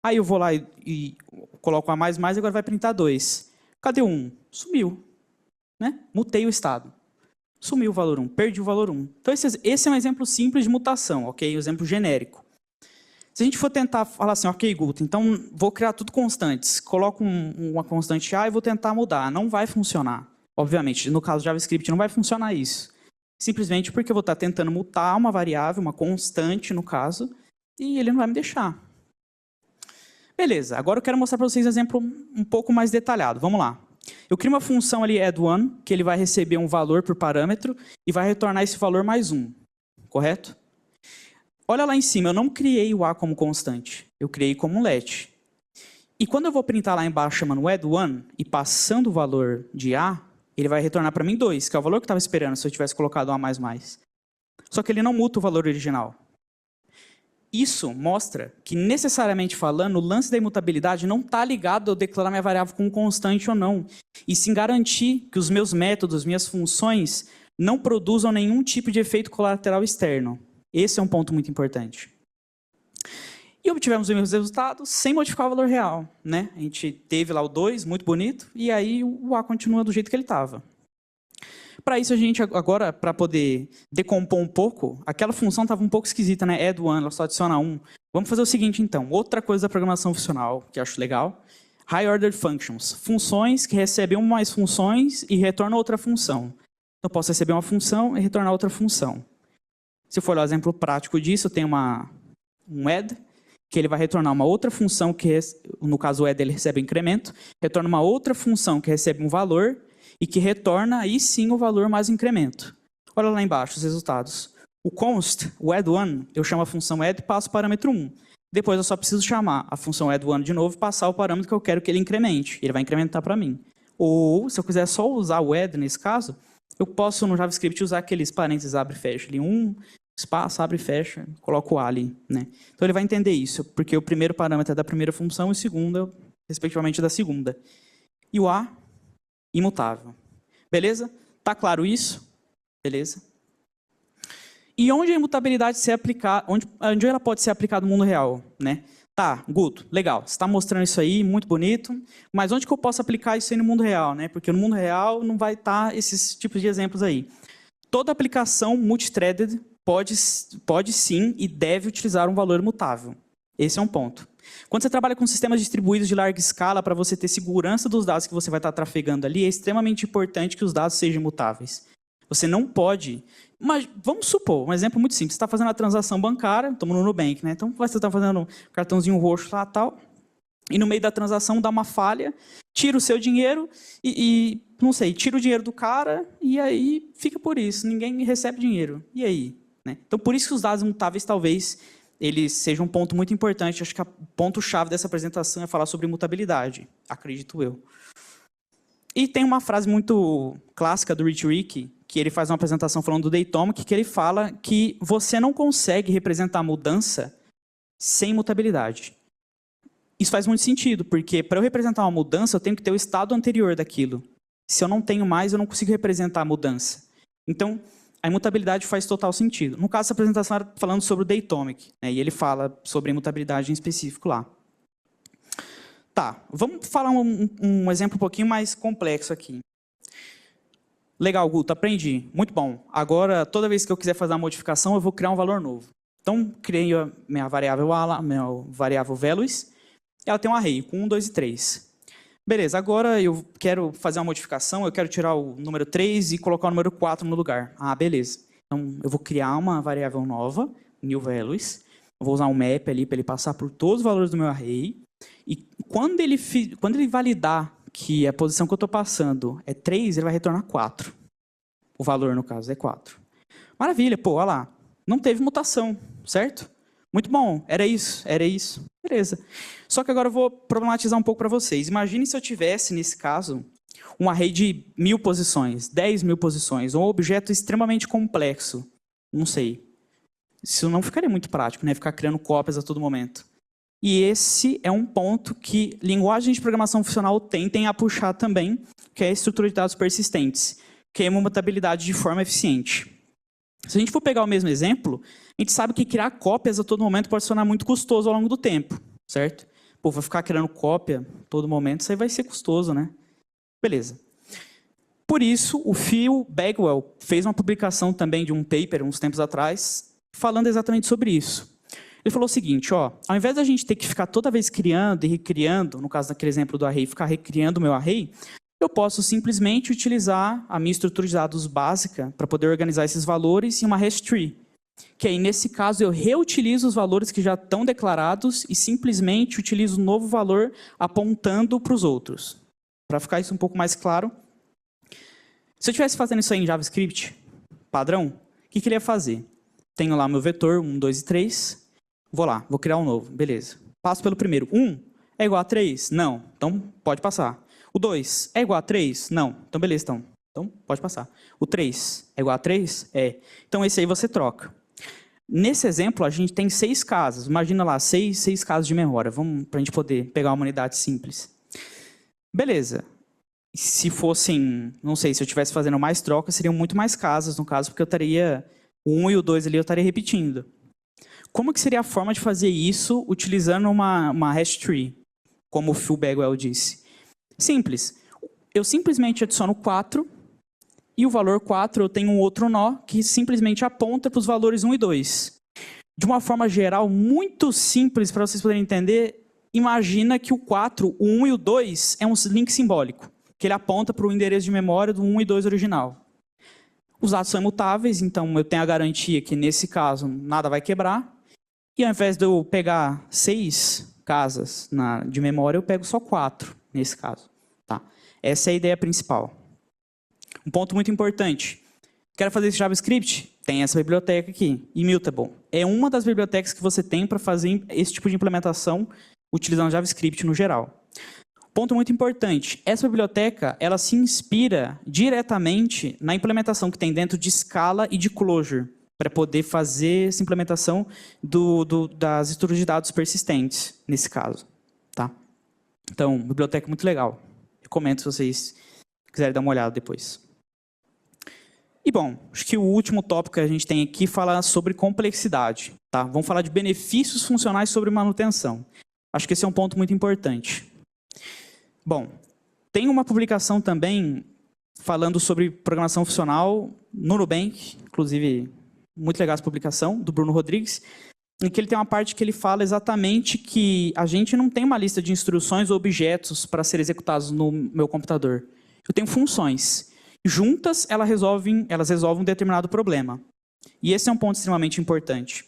Aí eu vou lá e coloco A++, e agora vai printar 2. Cadê o 1? Sumiu. Né? Mutei o estado. Sumiu o valor 1, perdi o valor 1. Então esse é um exemplo simples de mutação, ok? Um exemplo genérico. Se a gente for tentar falar assim, ok, Guto, então vou criar tudo constantes, coloco uma constante A e vou tentar mudar. Não vai funcionar. Obviamente, no caso do JavaScript não vai funcionar isso. Simplesmente porque eu vou estar tentando mutar uma variável, uma constante no caso, e ele não vai me deixar. Beleza, agora eu quero mostrar para vocês um exemplo um pouco mais detalhado. Vamos lá. Eu crio uma função ali, add1, que ele vai receber um valor por parâmetro e vai retornar esse valor mais 1. Correto? Olha lá em cima, eu não criei o A como constante, eu criei como um let. E quando eu vou printar lá embaixo chamando add1 e passando o valor de A, ele vai retornar para mim 2, que é o valor que eu estava esperando se eu tivesse colocado um A++. Só que ele não muta o valor original. Isso mostra que, necessariamente falando, o lance da imutabilidade não está ligado a eu declarar minha variável como constante ou não, e sim garantir que os meus métodos, minhas funções, não produzam nenhum tipo de efeito colateral externo. Esse é um ponto muito importante. E obtivemos os mesmos resultados sem modificar o valor real, né? A gente teve lá o 2, muito bonito, e aí o A continua do jeito que ele estava. Para isso, a gente agora, para poder decompor um pouco, aquela função estava um pouco esquisita, né? Add1, ela só adiciona 1. Vamos fazer o seguinte, então. Outra coisa da programação funcional, que eu acho legal. High Ordered Functions. Funções que recebem uma mais funções e retornam outra função. Então, eu posso receber uma função e retornar outra função. Se for o exemplo prático disso, eu tenho um add, que ele vai retornar uma outra função, que no caso o add ele recebe incremento, retorna uma outra função que recebe um valor e que retorna aí sim o valor mais incremento. Olha lá embaixo os resultados. O const, o add1, eu chamo a função add e passo o parâmetro 1. Depois eu só preciso chamar a função add1 de novo e passar o parâmetro que eu quero que ele incremente. Ele vai incrementar para mim. Ou, se eu quiser só usar o add nesse caso, eu posso no JavaScript usar aqueles parênteses abre e fecha ali, espaço, abre e fecha, coloco o A ali, né? Então ele vai entender isso, porque o primeiro parâmetro é da primeira função e o segundo, respectivamente, da segunda. E o A, imutável. Beleza? Tá claro isso? Beleza? E onde a imutabilidade se aplicar, onde ela pode ser aplicada no mundo real, né? Tá, Guto, legal, você está mostrando isso aí, muito bonito, mas onde que eu posso aplicar isso aí no mundo real, né? Porque no mundo real não vai estar esses tipos de exemplos aí. Toda aplicação multithreaded pode sim e deve utilizar um valor mutável. Esse é um ponto. Quando você trabalha com sistemas distribuídos de larga escala, para você ter segurança dos dados que você vai estar trafegando ali, é extremamente importante que os dados sejam imutáveis. Você não pode... Mas vamos supor, um exemplo muito simples. Você está fazendo a transação bancária, estamos no Nubank, né? Então você está fazendo um cartãozinho roxo lá e tal, e no meio da transação dá uma falha, tira o seu dinheiro não sei, tira o dinheiro do cara e aí fica por isso, ninguém recebe dinheiro. E aí? Né? Então, por isso que os dados imutáveis, talvez, eles sejam um ponto muito importante. Acho que o ponto-chave dessa apresentação é falar sobre imutabilidade, acredito eu. E tem uma frase muito clássica do Rich Rick, que ele faz uma apresentação falando do Datomic, que ele fala que você não consegue representar a mudança sem mutabilidade. Isso faz muito sentido, porque para eu representar uma mudança, eu tenho que ter o estado anterior daquilo. Se eu não tenho mais, eu não consigo representar a mudança. Então, a imutabilidade faz total sentido. No caso, essa apresentação era falando sobre o Datomic, né, e ele fala sobre a imutabilidade em específico lá. Tá, vamos falar um exemplo um pouquinho mais complexo aqui. Legal, Guto, aprendi. Muito bom. Agora, toda vez que eu quiser fazer uma modificação, eu vou criar um valor novo. Então, criei a minha variável values. Ela tem um array com 1, 2 e 3. Beleza, agora eu quero fazer uma modificação, eu quero tirar o número 3 e colocar o número 4 no lugar. Ah, beleza. Então, eu vou criar uma variável nova, new values. Eu vou usar um map ali para ele passar por todos os valores do meu array. E quando ele validar que a posição que eu estou passando é 3, ele vai retornar 4. O valor, no caso, é 4. Maravilha, pô, olha lá. Não teve mutação, certo? Muito bom, era isso. Beleza. Só que agora eu vou problematizar um pouco para vocês. Imagine se eu tivesse, nesse caso, um array de 1000 posições, 10.000 posições, um objeto extremamente complexo. Não sei. Isso não ficaria muito prático, né? Ficar criando cópias a todo momento. E esse é um ponto que linguagens de programação funcional tendem a puxar também, que é a estrutura de dados persistentes, que é uma mutabilidade de forma eficiente. Se a gente for pegar o mesmo exemplo, a gente sabe que criar cópias a todo momento pode se tornar muito custoso ao longo do tempo, certo? Pô, vai ficar criando cópia a todo momento, isso aí vai ser custoso, né? Beleza. Por isso, o Phil Bagwell fez uma publicação também de um paper, uns tempos atrás, falando exatamente sobre isso. Ele falou o seguinte, ó, ao invés da gente ter que ficar toda vez criando e recriando, no caso daquele exemplo do array, ficar recriando o meu array, eu posso simplesmente utilizar a minha estrutura de dados básica para poder organizar esses valores em uma hash tree. Que aí, nesse caso, eu reutilizo os valores que já estão declarados e simplesmente utilizo um novo valor apontando para os outros. Para ficar isso um pouco mais claro, se eu estivesse fazendo isso aí em JavaScript, padrão, o que ele ia fazer? Tenho lá meu vetor, 1, 2 e 3. Vou lá, vou criar um novo, beleza. Passo pelo primeiro. 1 é igual a 3? Não. Então, pode passar. O 2 é igual a 3? Não. Então, beleza, então pode passar. O 3 é igual a 3? É. Então, esse aí você troca. Nesse exemplo, a gente tem 6 casas. Imagina lá, 6 casas de memória. Vamos para a gente poder pegar uma unidade simples. Beleza. Se fossem, não sei, se eu estivesse fazendo mais trocas, seriam muito mais casas, no caso, porque eu estaria, o 1 e o 2 ali eu estaria repetindo. Como que seria a forma de fazer isso utilizando uma hash tree, como o Phil Bagwell disse? Simples. Eu simplesmente adiciono 4 e o valor 4 eu tenho um outro nó que simplesmente aponta para os valores 1 e 2. De uma forma geral, muito simples para vocês poderem entender, imagina que o 4, o 1 e o 2 é um link simbólico, que ele aponta para o endereço de memória do 1 e 2 original. Os dados são imutáveis, então eu tenho a garantia que nesse caso nada vai quebrar. E ao invés de eu pegar 6 casas de memória, eu pego só 4 nesse caso. Tá? Essa é a ideia principal. Um ponto muito importante. Quero fazer esse JavaScript? Tem essa biblioteca aqui, Immutable. É uma das bibliotecas que você tem para fazer esse tipo de implementação utilizando JavaScript no geral. Ponto muito importante. Essa biblioteca ela se inspira diretamente na implementação que tem dentro de Scala e de Clojure, para poder fazer essa implementação das estruturas de dados persistentes, nesse caso. Tá? Então, biblioteca muito legal. Recomendo se vocês quiserem dar uma olhada depois. E, bom, acho que o último tópico que a gente tem aqui fala sobre complexidade. Tá? Vamos falar de benefícios funcionais sobre manutenção. Acho que esse é um ponto muito importante. Bom, tem uma publicação também falando sobre programação funcional no Nubank, inclusive muito legal essa publicação, do Bruno Rodrigues, em que ele tem uma parte que ele fala exatamente que a gente não tem uma lista de instruções ou objetos para serem executados no meu computador. Eu tenho funções. Juntas, elas resolvem um determinado problema. E esse é um ponto extremamente importante.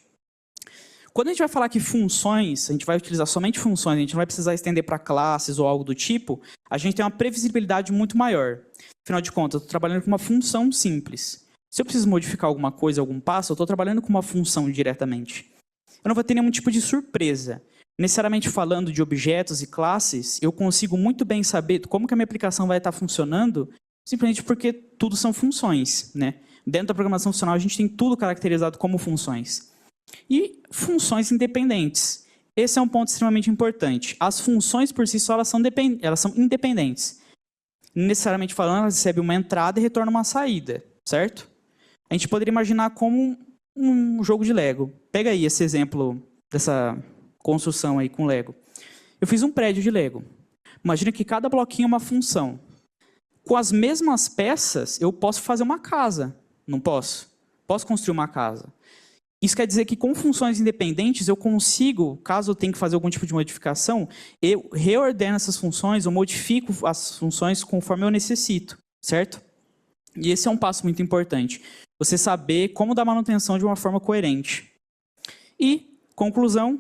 Quando a gente vai falar que funções, a gente vai utilizar somente funções, a gente não vai precisar estender para classes ou algo do tipo, a gente tem uma previsibilidade muito maior. Afinal de contas, eu estou trabalhando com uma função simples. Se eu preciso modificar alguma coisa, algum passo, eu estou trabalhando com uma função diretamente. Eu não vou ter nenhum tipo de surpresa. Necessariamente falando de objetos e classes, eu consigo muito bem saber como que a minha aplicação vai estar funcionando, simplesmente porque tudo são funções, né? Dentro da programação funcional, a gente tem tudo caracterizado como funções. E funções independentes. Esse é um ponto extremamente importante. As funções, por si só, elas são independentes. Necessariamente falando, elas recebem uma entrada e retornam uma saída, certo? A gente poderia imaginar como um jogo de Lego. Pega aí esse exemplo dessa construção aí com Lego. Eu fiz um prédio de Lego. Imagina que cada bloquinho é uma função. Com as mesmas peças, eu posso fazer uma casa. Não posso? Posso construir uma casa. Isso quer dizer que com funções independentes eu consigo, caso eu tenha que fazer algum tipo de modificação, eu reordeno essas funções ou modifico as funções conforme eu necessito, certo? E esse é um passo muito importante. Você saber como dar manutenção de uma forma coerente. E, conclusão,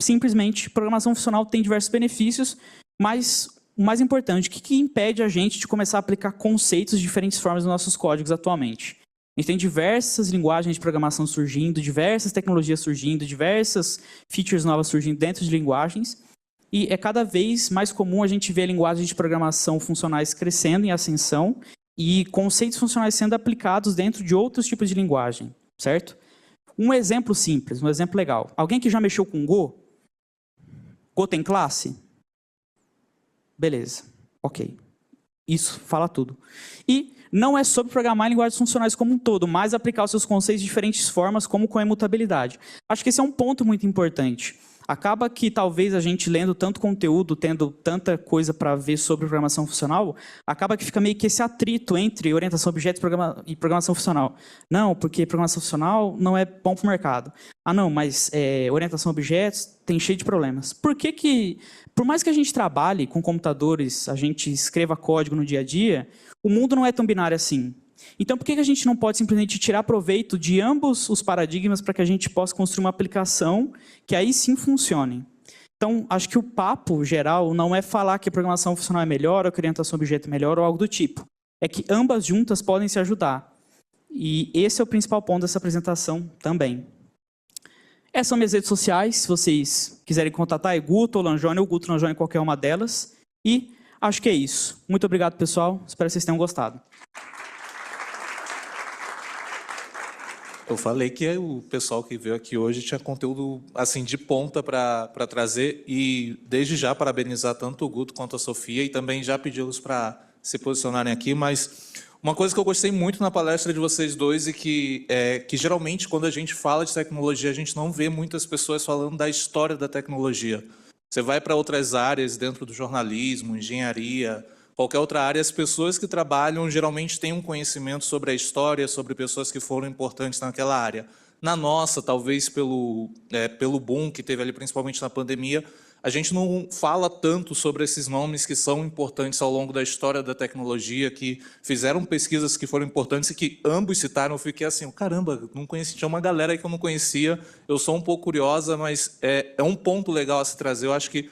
simplesmente, programação funcional tem diversos benefícios, mas o mais importante, o que impede a gente de começar a aplicar conceitos de diferentes formas nos nossos códigos atualmente? A gente tem diversas linguagens de programação surgindo, diversas tecnologias surgindo, diversas features novas surgindo dentro de linguagens, e é cada vez mais comum a gente ver linguagens de programação funcionais crescendo em ascensão e conceitos funcionais sendo aplicados dentro de outros tipos de linguagem, certo? Um exemplo simples, um exemplo legal. Alguém que já mexeu com Go? Go tem classe? Beleza, ok. Isso fala tudo. E não é sobre programar em linguagens funcionais como um todo, mas aplicar os seus conceitos de diferentes formas, como com a imutabilidade. Acho que esse é um ponto muito importante. Acaba que talvez a gente lendo tanto conteúdo, tendo tanta coisa para ver sobre programação funcional, acaba que fica meio que esse atrito entre orientação a objetos e programação funcional. Não, porque programação funcional não é bom para o mercado. Ah, não, mas orientação a objetos tem cheio de problemas. Por mais que a gente trabalhe com computadores, a gente escreva código no dia a dia, o mundo não é tão binário assim. Então, por que a gente não pode simplesmente tirar proveito de ambos os paradigmas para que a gente possa construir uma aplicação que aí sim funcione? Então, acho que o papo geral não é falar que a programação funcional é melhor, ou que a orientação a objeto é melhor, ou algo do tipo. É que ambas juntas podem se ajudar. E esse é o principal ponto dessa apresentação também. Essas são minhas redes sociais, se vocês quiserem contatar, é Guto ou Lanjone, ou Guto Lanjone, qualquer uma delas. E acho que é isso. Muito obrigado, pessoal. Espero que vocês tenham gostado. Eu falei que o pessoal que veio aqui hoje tinha conteúdo assim de ponta para trazer e desde já parabenizar tanto o Guto quanto a Sofia e também já pedi-los para se posicionarem aqui, mas uma coisa que eu gostei muito na palestra de vocês dois e que geralmente quando a gente fala de tecnologia a gente não vê muitas pessoas falando da história da tecnologia. Você vai para outras áreas dentro do jornalismo, engenharia, qualquer outra área, as pessoas que trabalham geralmente têm um conhecimento sobre a história, sobre pessoas que foram importantes naquela área. Na nossa, talvez pelo boom que teve ali, principalmente na pandemia, a gente não fala tanto sobre esses nomes que são importantes ao longo da história da tecnologia, que fizeram pesquisas que foram importantes e que ambos citaram. Eu fiquei assim, caramba, não conheci, tinha uma galera aí que eu não conhecia, eu sou um pouco curiosa, mas é um ponto legal a se trazer. Eu acho que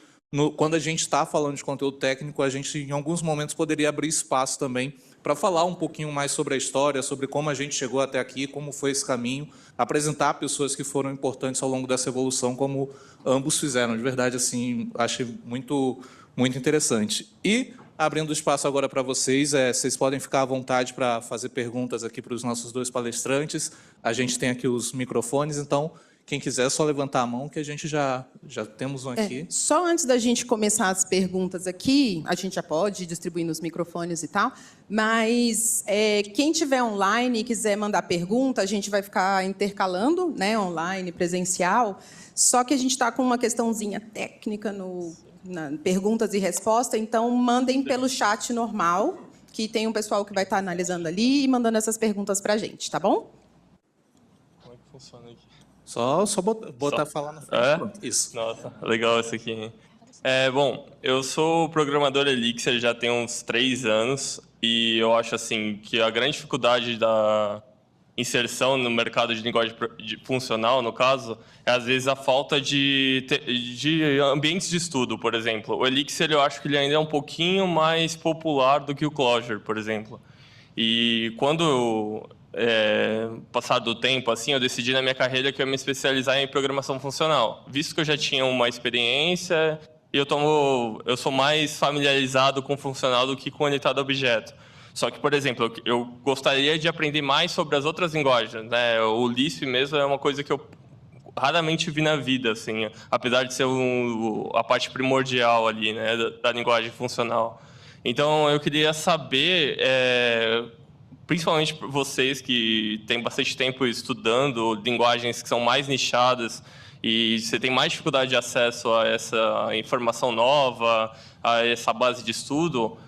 quando a gente está falando de conteúdo técnico, a gente, em alguns momentos, poderia abrir espaço também para falar um pouquinho mais sobre a história, sobre como a gente chegou até aqui, como foi esse caminho, apresentar pessoas que foram importantes ao longo dessa evolução, como ambos fizeram. De verdade, assim, acho muito, muito interessante. E, abrindo espaço agora para vocês, vocês podem ficar à vontade para fazer perguntas aqui para os nossos dois palestrantes. A gente tem aqui os microfones, então quem quiser é só levantar a mão, que a gente já temos um aqui. Só antes da gente começar as perguntas aqui, a gente já pode distribuir nos microfones e tal, mas quem tiver online e quiser mandar pergunta, a gente vai ficar intercalando, né, online, presencial, só que a gente está com uma questãozinha técnica na perguntas e respostas, então mandem pelo chat normal, que tem um pessoal que vai estar analisando ali e mandando essas perguntas para a gente, tá bom? Como é que funciona aqui? Só botar falar na frente. Pronto. Isso. Nossa, legal isso aqui. Bom, eu sou programador Elixir já tem uns 3 anos e eu acho assim que a grande dificuldade da inserção no mercado de linguagem funcional, no caso, é às vezes a falta de ambientes de estudo, por exemplo. O Elixir eu acho que ele ainda é um pouquinho mais popular do que o Clojure, por exemplo. E quando passar do tempo, assim, eu decidi na minha carreira que eu ia me especializar em programação funcional. Visto que eu já tinha uma experiência e eu sou mais familiarizado com funcional do que com orientado a objeto. Só que, por exemplo, eu gostaria de aprender mais sobre as outras linguagens, né? O Lisp mesmo é uma coisa que eu raramente vi na vida, assim, apesar de ser a parte primordial ali, né, da linguagem funcional. Então, eu queria saber, principalmente por vocês que têm bastante tempo estudando linguagens que são mais nichadas e você tem mais dificuldade de acesso a essa informação nova, a essa base de estudo,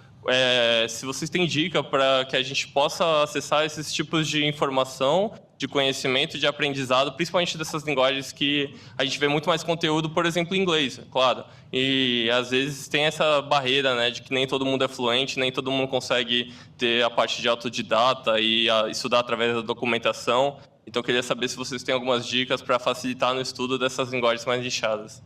se vocês têm dica para que a gente possa acessar esses tipos de informação, de conhecimento, de aprendizado, principalmente dessas linguagens que a gente vê muito mais conteúdo, por exemplo, em inglês, claro. E, às vezes, tem essa barreira, né, de que nem todo mundo é fluente, nem todo mundo consegue ter a parte de autodidata e estudar através da documentação. Então, eu queria saber se vocês têm algumas dicas para facilitar no estudo dessas linguagens mais nichadas.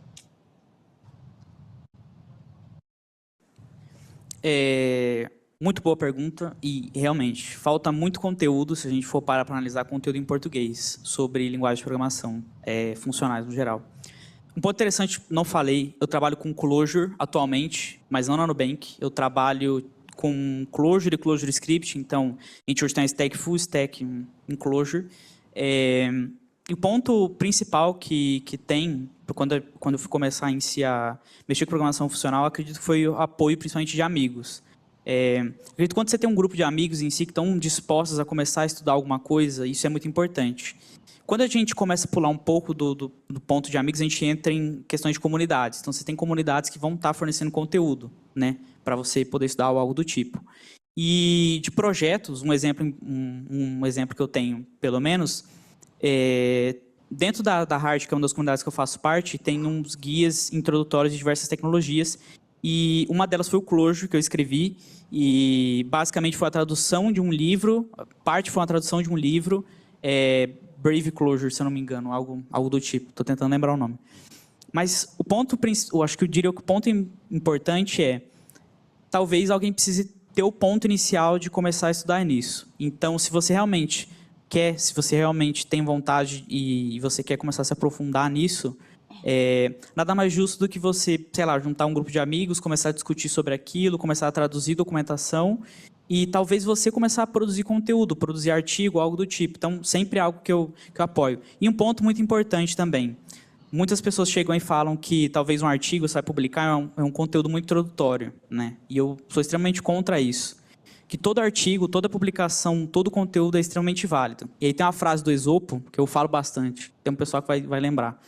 Muito boa pergunta e, realmente, falta muito conteúdo, se a gente for parar para analisar conteúdo em português sobre linguagem de programação, funcionais no geral. Um ponto interessante, não falei, eu trabalho com Clojure atualmente, mas não na Nubank. Eu trabalho com Clojure e Clojure Script, então a gente hoje tem uma stack full stack em Clojure. E o ponto principal que tem, quando eu fui começar a mexer com programação funcional, acredito que foi o apoio principalmente de amigos. Acredito que quando você tem um grupo de amigos em si que estão dispostos a começar a estudar alguma coisa, isso é muito importante. Quando a gente começa a pular um pouco do ponto de amigos, a gente entra em questões de comunidades. Então, você tem comunidades que vão estar fornecendo conteúdo, né, para você poder estudar ou algo do tipo. E de projetos, um exemplo que eu tenho, pelo menos, dentro da Hard, que é uma das comunidades que eu faço parte, tem uns guias introdutórios de diversas tecnologias, e uma delas foi o Clojure, que eu escrevi, e basicamente foi a tradução de um livro, parte foi uma tradução de um livro, Brave Clojure, se eu não me engano, algo do tipo, estou tentando lembrar o nome. Mas o ponto, eu acho que eu diria que o ponto importante talvez alguém precise ter o ponto inicial de começar a estudar nisso. Então, se você realmente tem vontade e você quer começar a se aprofundar nisso, nada mais justo do que você, sei lá, juntar um grupo de amigos, começar a discutir sobre aquilo, começar a traduzir documentação e talvez você começar a produzir conteúdo, produzir artigo, algo do tipo. Então, sempre é algo que eu apoio. E um ponto muito importante também. Muitas pessoas chegam e falam que talvez um artigo você vai publicar é um conteúdo muito introdutório, né? E eu sou extremamente contra isso. Que todo artigo, toda publicação, todo conteúdo é extremamente válido. E aí tem uma frase do Esopo, que eu falo bastante, tem um pessoal que vai lembrar.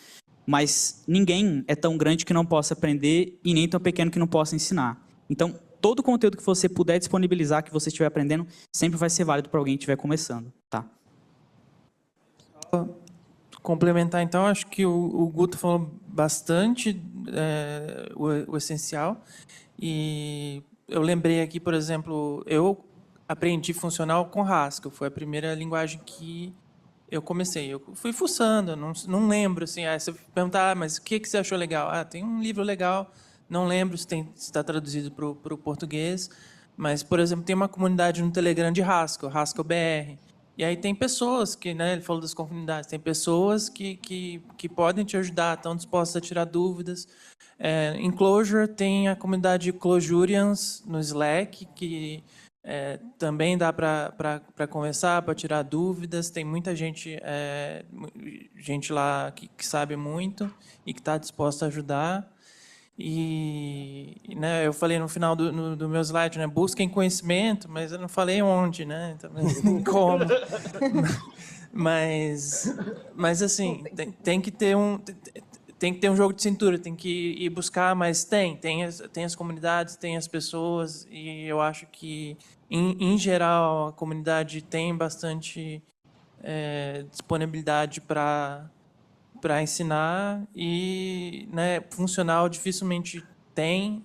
Mas ninguém é tão grande que não possa aprender e nem tão pequeno que não possa ensinar. Então, todo conteúdo que você puder disponibilizar, que você estiver aprendendo, sempre vai ser válido para alguém que estiver começando, tá? Complementar, então, acho que o Guto falou bastante o essencial. E eu lembrei aqui, por exemplo, eu aprendi funcional com Haskell. Foi a primeira linguagem que eu comecei. Eu fui fuçando, não lembro. Assim, você perguntar, mas o que você achou legal? Tem um livro legal, não lembro se está traduzido para o português. Mas, por exemplo, tem uma comunidade no Telegram de Haskell, Haskell BR. E aí tem pessoas que, né, ele falou das comunidades, tem pessoas que podem te ajudar, estão dispostas a tirar dúvidas. Em Clojure tem a comunidade Clojurians no Slack, que também dá para conversar, para tirar dúvidas. Tem muita gente lá que sabe muito e que está disposta a ajudar. E né, eu falei no final do meu slide, né, busquem conhecimento, mas eu não falei onde, né, também como. mas assim, tem que ter um jogo de cintura, tem que ir buscar, mas tem as comunidades, tem as pessoas, e eu acho que, em geral, a comunidade tem bastante disponibilidade para ensinar e, né, funcional dificilmente tem,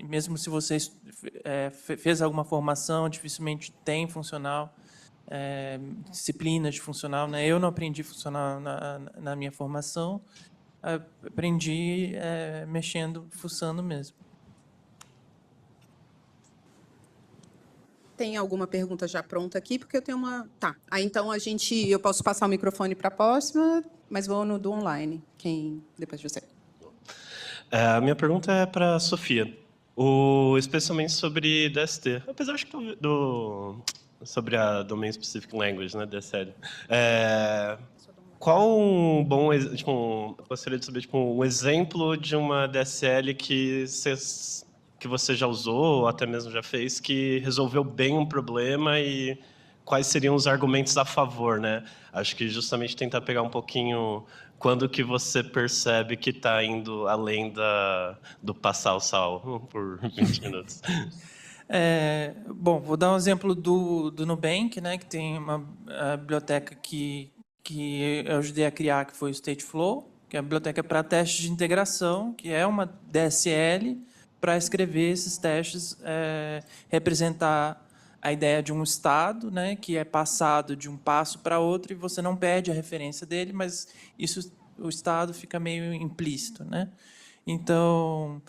mesmo se você fez alguma formação, dificilmente tem funcional, disciplinas de funcional. Né? Eu não aprendi funcional na minha formação, aprendi mexendo, fuçando mesmo. Tem alguma pergunta já pronta aqui? Porque eu tenho uma... Tá. Aí, então, eu posso passar o microfone para a próxima, mas vou no do online. Depois de você. A minha pergunta é para a Sofia, especialmente sobre DST. Apesar acho que sobre a Domain Specific Language, né, DSL. Qual um bom, tipo, eu gostaria de saber tipo, um exemplo de uma DSL que você já usou, ou até mesmo já fez, que resolveu bem um problema e quais seriam os argumentos a favor, né? Acho que justamente tentar pegar um pouquinho quando que você percebe que está indo além do passar o sal por 20 minutos. Bom, vou dar um exemplo do Nubank, né, que tem uma biblioteca que eu ajudei a criar, que foi o Stateflow, que é a biblioteca para testes de integração, que é uma DSL para escrever esses testes, representar a ideia de um estado, né, que é passado de um passo para outro e você não perde a referência dele, mas o estado fica meio implícito, né? Então,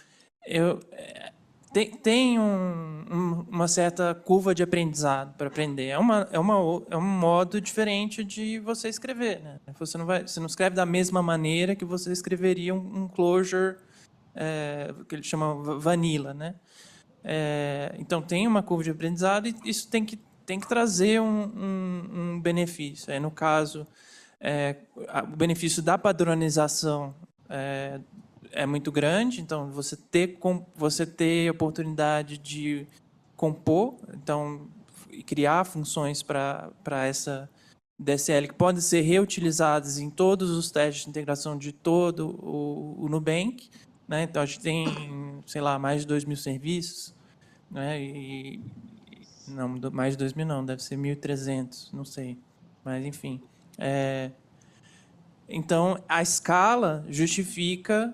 tem uma certa curva de aprendizado para aprender. É um modo diferente de você escrever, né? Você não escreve da mesma maneira que você escreveria um closure, que ele chama vanilla, né? Então, tem uma curva de aprendizado e isso tem que trazer um benefício. No caso, o benefício da padronização é muito grande, então você ter a oportunidade de compor, então criar funções para essa DSL que podem ser reutilizadas em todos os testes de integração de todo o Nubank, né? Então a gente tem, sei lá, mais de 2.000 serviços, né? Não, mais de 2.000 não, deve ser 1.300, não sei, mas enfim. Então a escala justifica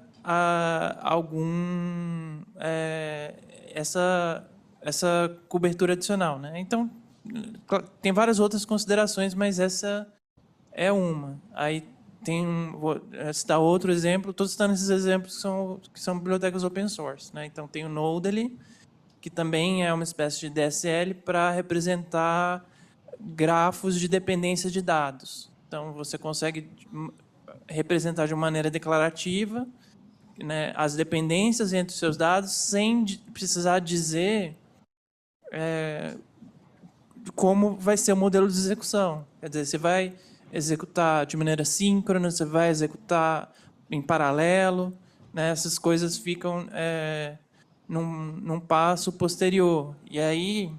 essa cobertura adicional, né? Então, tem várias outras considerações, mas essa é uma. Aí vou citar outro exemplo, estou citando esses exemplos que são bibliotecas open source, né? Então, tem o Nodally, que também é uma espécie de DSL para representar grafos de dependência de dados. Então, você consegue representar de uma maneira declarativa, né, as dependências entre os seus dados sem precisar dizer como vai ser o modelo de execução. Quer dizer, você vai executar de maneira síncrona, você vai executar em paralelo, né, essas coisas ficam num passo posterior. E aí,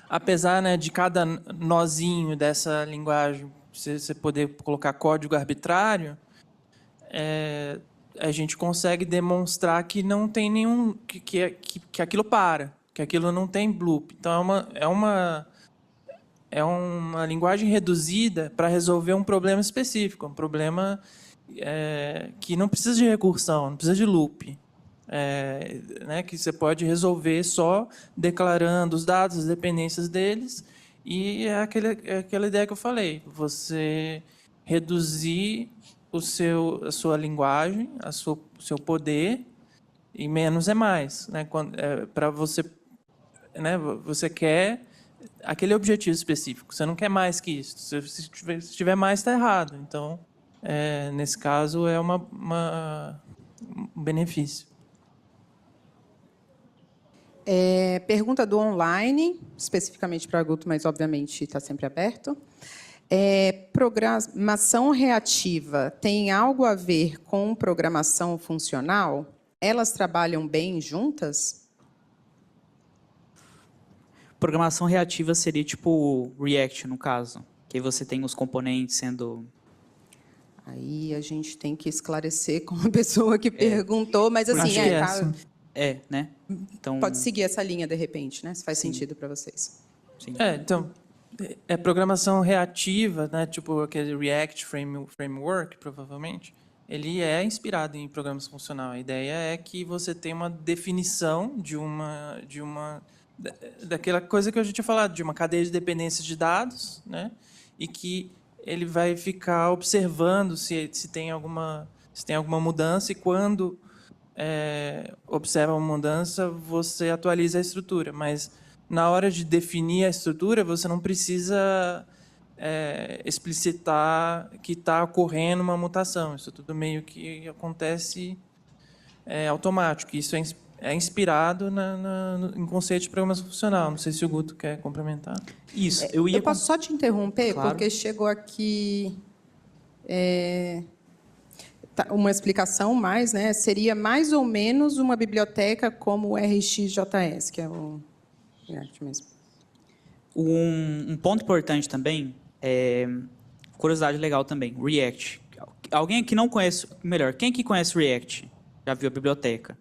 apesar, né, de cada nozinho dessa linguagem você poder colocar código arbitrário, a gente consegue demonstrar que não tem nenhum que aquilo para, que aquilo não tem loop. Então é uma linguagem reduzida para resolver um problema específico, um problema que não precisa de recursão, não precisa de loop, né, que você pode resolver só declarando os dados, as dependências deles, e aquela ideia que eu falei, você reduzir a sua linguagem, o seu poder, e menos é mais, né? Para você, né? Você quer aquele objetivo específico. Você não quer mais que isso. Se tiver mais, está errado. Então, nesse caso, é um benefício. Pergunta do online, especificamente para a Guto, mas obviamente está sempre aberto. Programação reativa tem algo a ver com programação funcional? Elas trabalham bem juntas? Programação reativa seria tipo React, no caso, que aí você tem os componentes sendo... Aí a gente tem que esclarecer com a pessoa que perguntou, mas assim, né? Então, pode seguir essa linha de repente, né? Se faz sentido para vocês. Sim. Então, programação reativa, né? Tipo aquele React Framework, provavelmente, ele é inspirado em programação funcional. A ideia é que você tem uma definição daquela coisa que eu já tinha falado, de uma cadeia de dependências de dados, né? E que ele vai ficar observando se tem alguma mudança, e quando observa uma mudança, você atualiza a estrutura. Mas na hora de definir a estrutura, você não precisa explicitar que está ocorrendo uma mutação. Isso tudo meio que acontece automático. Isso é inspirado em conceito de programação funcional. Não sei se o Guto quer complementar. Isso, Eu posso só te interromper, Claro. porque chegou aqui uma explicação mais, né? Seria mais ou menos uma biblioteca como o RxJS, que é o React mesmo. Um ponto importante também, curiosidade legal também, React. Alguém que não conhece, melhor, quem que conhece React? Já viu a biblioteca?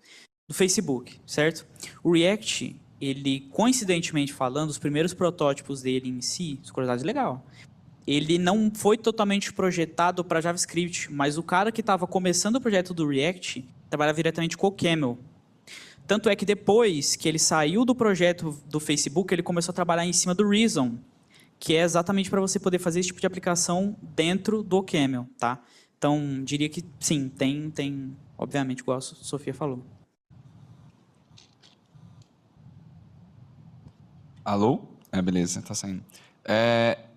Do Facebook, certo? O React, ele, coincidentemente falando, os primeiros protótipos dele em si, curiosidade legal, ele não foi totalmente projetado para JavaScript, mas o cara que estava começando o projeto do React trabalhava diretamente com o Camel. Tanto é que depois que ele saiu do projeto do Facebook, ele começou a trabalhar em cima do Reason, que é exatamente para você poder fazer esse tipo de aplicação dentro do Camel, tá? Então, diria que sim, tem obviamente, igual a Sofia falou. Alô? Beleza, tá saindo.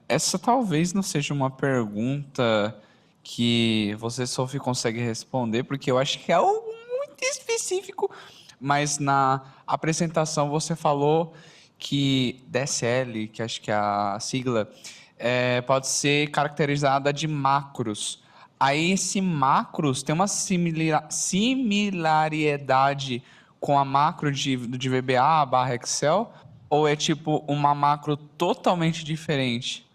Essa talvez não seja uma pergunta que você, Sofia, consegue responder, porque eu acho que é algo muito específico, mas na apresentação você falou que DSL, que acho que é a sigla, pode ser caracterizada de macros. Aí esse macros tem uma similaridade com a macro de VBA/Excel, ou é tipo uma macro totalmente diferente?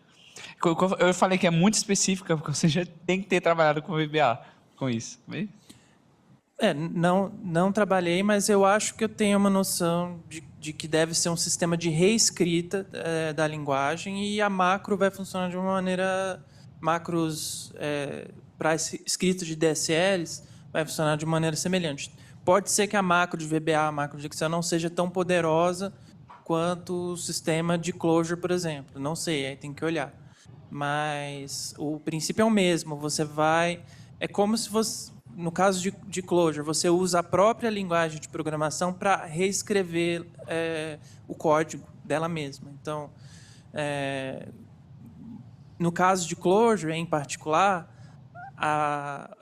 Eu falei que é muito específica, porque você já tem que ter trabalhado com VBA, com isso. Não trabalhei, mas eu acho que eu tenho uma noção de que deve ser um sistema de reescrita da linguagem, e a macro vai funcionar de uma maneira... Macros para escrita de DSLs vai funcionar de maneira semelhante. Pode ser que a macro de VBA, a macro de Excel, não seja tão poderosa quanto o sistema de closure, por exemplo. Não sei, aí tem que olhar. Mas o princípio é o mesmo. Você vai... É como se você... No caso de closure, você usa a própria linguagem de programação para reescrever o código dela mesma. Então, no caso de closure, em particular,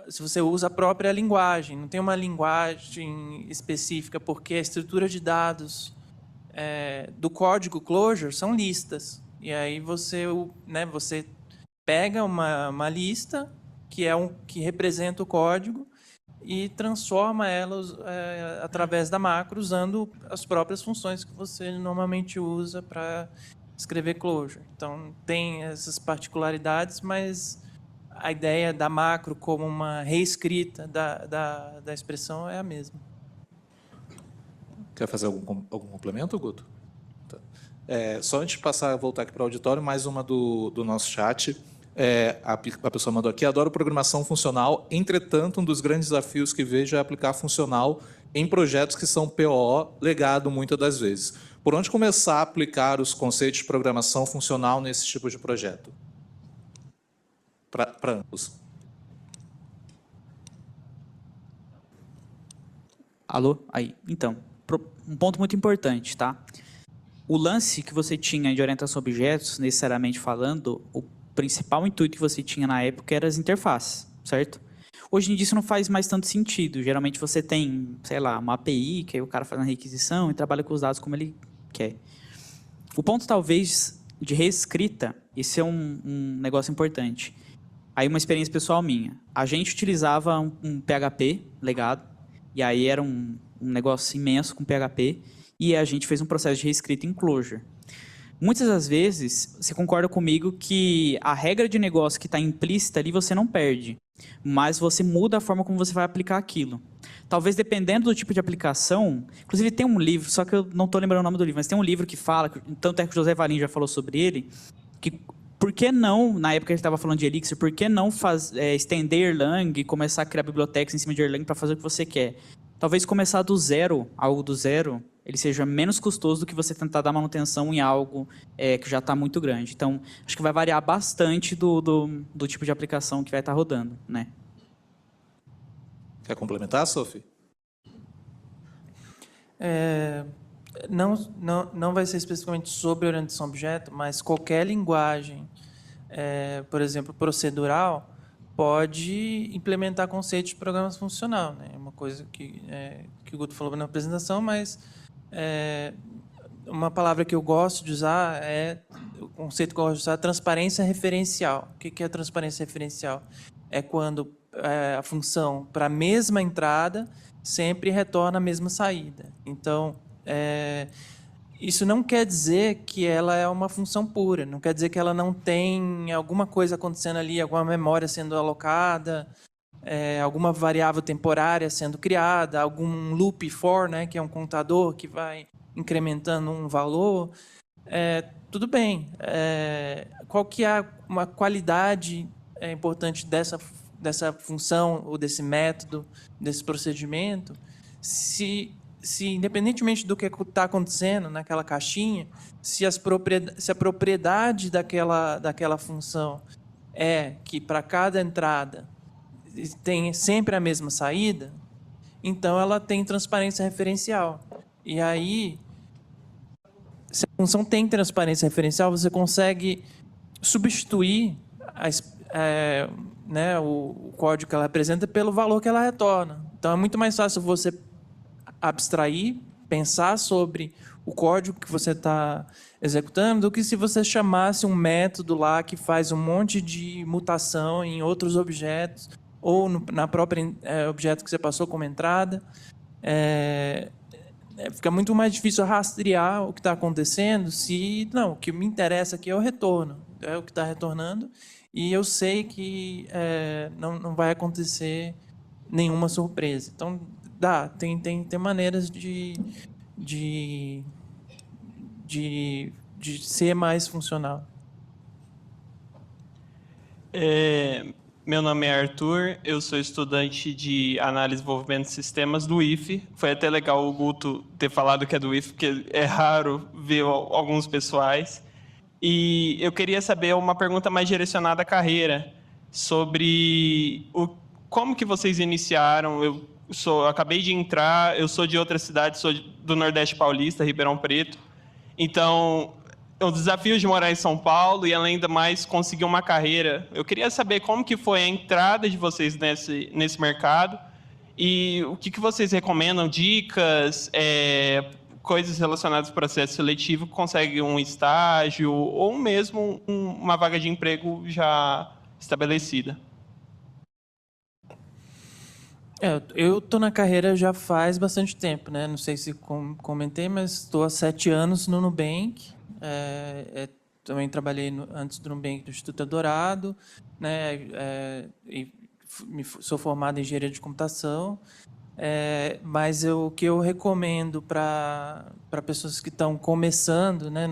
se você usa a própria linguagem, não tem uma linguagem específica, porque a estrutura de dados do código closure são listas. E aí você pega uma lista que representa o código e transforma elas através da macro, usando as próprias funções que você normalmente usa para escrever closure. Então, tem essas particularidades, mas a ideia da macro como uma reescrita da expressão é a mesma. Quer fazer algum complemento, Guto? Tá. Só antes de voltar aqui para o auditório, mais uma do nosso chat. A pessoa mandou aqui: adoro programação funcional, entretanto, um dos grandes desafios que vejo é aplicar funcional em projetos que são POO legado muitas das vezes. Por onde começar a aplicar os conceitos de programação funcional nesse tipo de projeto? Para ambos. Alô? Aí. Então, um ponto muito importante, tá? O lance que você tinha de orientação a objetos, necessariamente falando, o principal intuito que você tinha na época era as interfaces, certo? Hoje em dia isso não faz mais tanto sentido. Geralmente você tem, sei lá, uma API, que aí o cara faz uma requisição e trabalha com os dados como ele quer. O ponto, talvez, de reescrita, esse é um negócio importante. Aí uma experiência pessoal minha. A gente utilizava um PHP legado, e aí era um negócio imenso com PHP, e a gente fez um processo de reescrita em Clojure. Muitas das vezes, você concorda comigo que a regra de negócio que está implícita ali você não perde, mas você muda a forma como você vai aplicar aquilo. Talvez dependendo do tipo de aplicação, inclusive tem um livro, só que eu não estou lembrando o nome do livro, mas tem um livro que fala, tanto é que o José Valim já falou sobre ele, que por que não, na época que ele estava falando de Elixir, por que não estender Erlang e começar a criar bibliotecas em cima de Erlang para fazer o que você quer? Talvez começar do zero, algo do zero, ele seja menos custoso do que você tentar dar manutenção em algo que já está muito grande. Então, acho que vai variar bastante do tipo de aplicação que vai estar rodando, né? Quer complementar, Sophie? não vai ser especificamente sobre orientação a objeto, mas qualquer linguagem, por exemplo, procedural, pode implementar conceitos de programação funcional, né? É uma coisa que o Guto falou na apresentação, mas uma palavra que eu gosto de usar o conceito que eu gosto de usar é transparência referencial. O que é transparência referencial? É quando a função para a mesma entrada sempre retorna a mesma saída. Então, isso não quer dizer que ela é uma função pura, não quer dizer que ela não tem alguma coisa acontecendo ali, alguma memória sendo alocada, alguma variável temporária sendo criada, algum loop for, né, que é um contador que vai incrementando um valor. Tudo bem. Qual que é uma qualidade importante dessa função ou desse método, desse procedimento? Se independentemente do que está acontecendo naquela caixinha, se a propriedade daquela função é que para cada entrada tem sempre a mesma saída, então ela tem transparência referencial. E aí, se a função tem transparência referencial, você consegue substituir o código que ela apresenta pelo valor que ela retorna. Então, é muito mais fácil você abstrair, pensar sobre o código que você está executando, do que se você chamasse um método lá que faz um monte de mutação em outros objetos, ou na própria objeto que você passou como entrada. Fica muito mais difícil rastrear o que está acontecendo se... Não, o que me interessa aqui é o retorno, é o que está retornando, e eu sei que não vai acontecer nenhuma surpresa. Então, tem maneiras de ser mais funcional. Meu nome é Arthur, eu sou estudante de análise e desenvolvimento de sistemas do IFE. Foi até legal o Guto ter falado que é do IFE, porque é raro ver alguns pessoais. E eu queria saber uma pergunta mais direcionada à carreira, sobre como que vocês iniciaram. Eu acabei de entrar, eu sou de outra cidade, sou do Nordeste Paulista, Ribeirão Preto. Então, o desafio de morar em São Paulo e, além do mais, conseguir uma carreira. Eu queria saber como que foi a entrada de vocês nesse mercado e o que vocês recomendam, dicas, coisas relacionadas ao processo seletivo, consegue um estágio ou mesmo uma vaga de emprego já estabelecida. Eu estou na carreira já faz bastante tempo, né? Não sei se comentei, mas estou há 7 anos no Nubank. Também trabalhei antes do Nubank no Instituto Eldorado, né? Sou formado em engenharia de computação. Mas o que eu recomendo para pessoas que estão começando, né?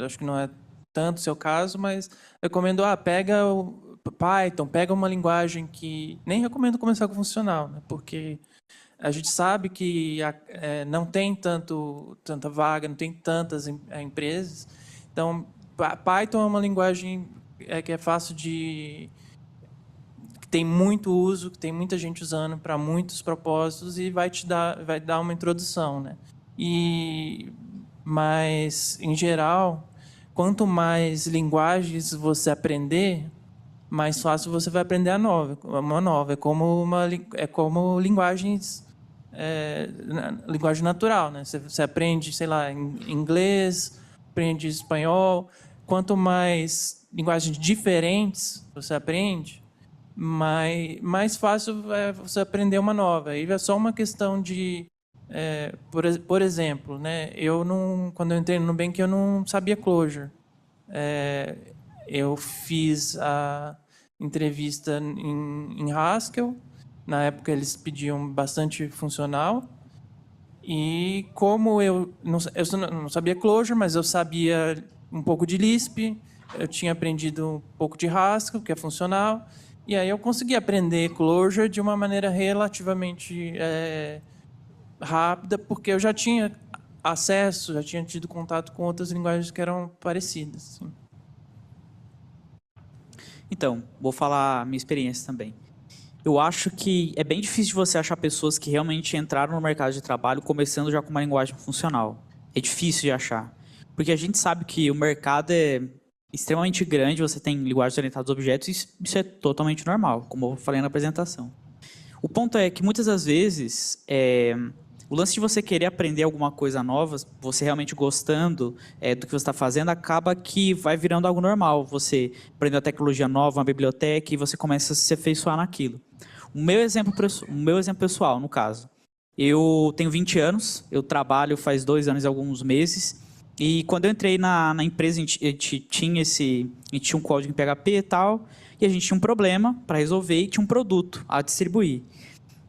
Acho que não é tanto o seu caso, mas recomendo, pega o Python, pega uma linguagem que... Nem recomendo começar com funcional, né? Porque a gente sabe que não tem tanta vaga, não tem tantas empresas. Então, Python é uma linguagem que é fácil que tem muito uso, que tem muita gente usando para muitos propósitos e vai dar uma introdução, né? Mas, em geral, quanto mais linguagens você aprender, mais fácil você vai aprender uma nova. É como linguagens, linguagem natural, né? Você aprende, sei lá, inglês, aprende espanhol. Quanto mais linguagens diferentes você aprende, mais fácil é você aprender uma nova. Aí é só uma questão de... por exemplo, né? Quando eu entrei no Nubank, eu não sabia Clojure. Eu fiz a entrevista em Haskell. Na época, eles pediam bastante funcional. E como eu não sabia Clojure, mas eu sabia um pouco de Lisp, eu tinha aprendido um pouco de Haskell, que é funcional, e aí eu consegui aprender Clojure de uma maneira relativamente rápida, porque eu já tinha acesso, já tinha tido contato com outras linguagens que eram parecidas. Assim. Então, vou falar a minha experiência também. Eu acho que é bem difícil você achar pessoas que realmente entraram no mercado de trabalho começando já com uma linguagem funcional. É difícil de achar. Porque a gente sabe que o mercado é extremamente grande, você tem linguagens orientadas a objetos, e isso é totalmente normal, como eu falei na apresentação. O ponto é que muitas das vezes, o lance de você querer aprender alguma coisa nova, você realmente gostando do que você está fazendo, acaba que vai virando algo normal. Você aprende uma tecnologia nova, uma biblioteca, e você começa a se afeiçoar naquilo. O meu exemplo pessoal, no caso. Eu tenho 20 anos, eu trabalho faz 2 anos e alguns meses, e quando eu entrei na empresa, a gente tinha um código em PHP e tal, e a gente tinha um problema para resolver e tinha um produto a distribuir.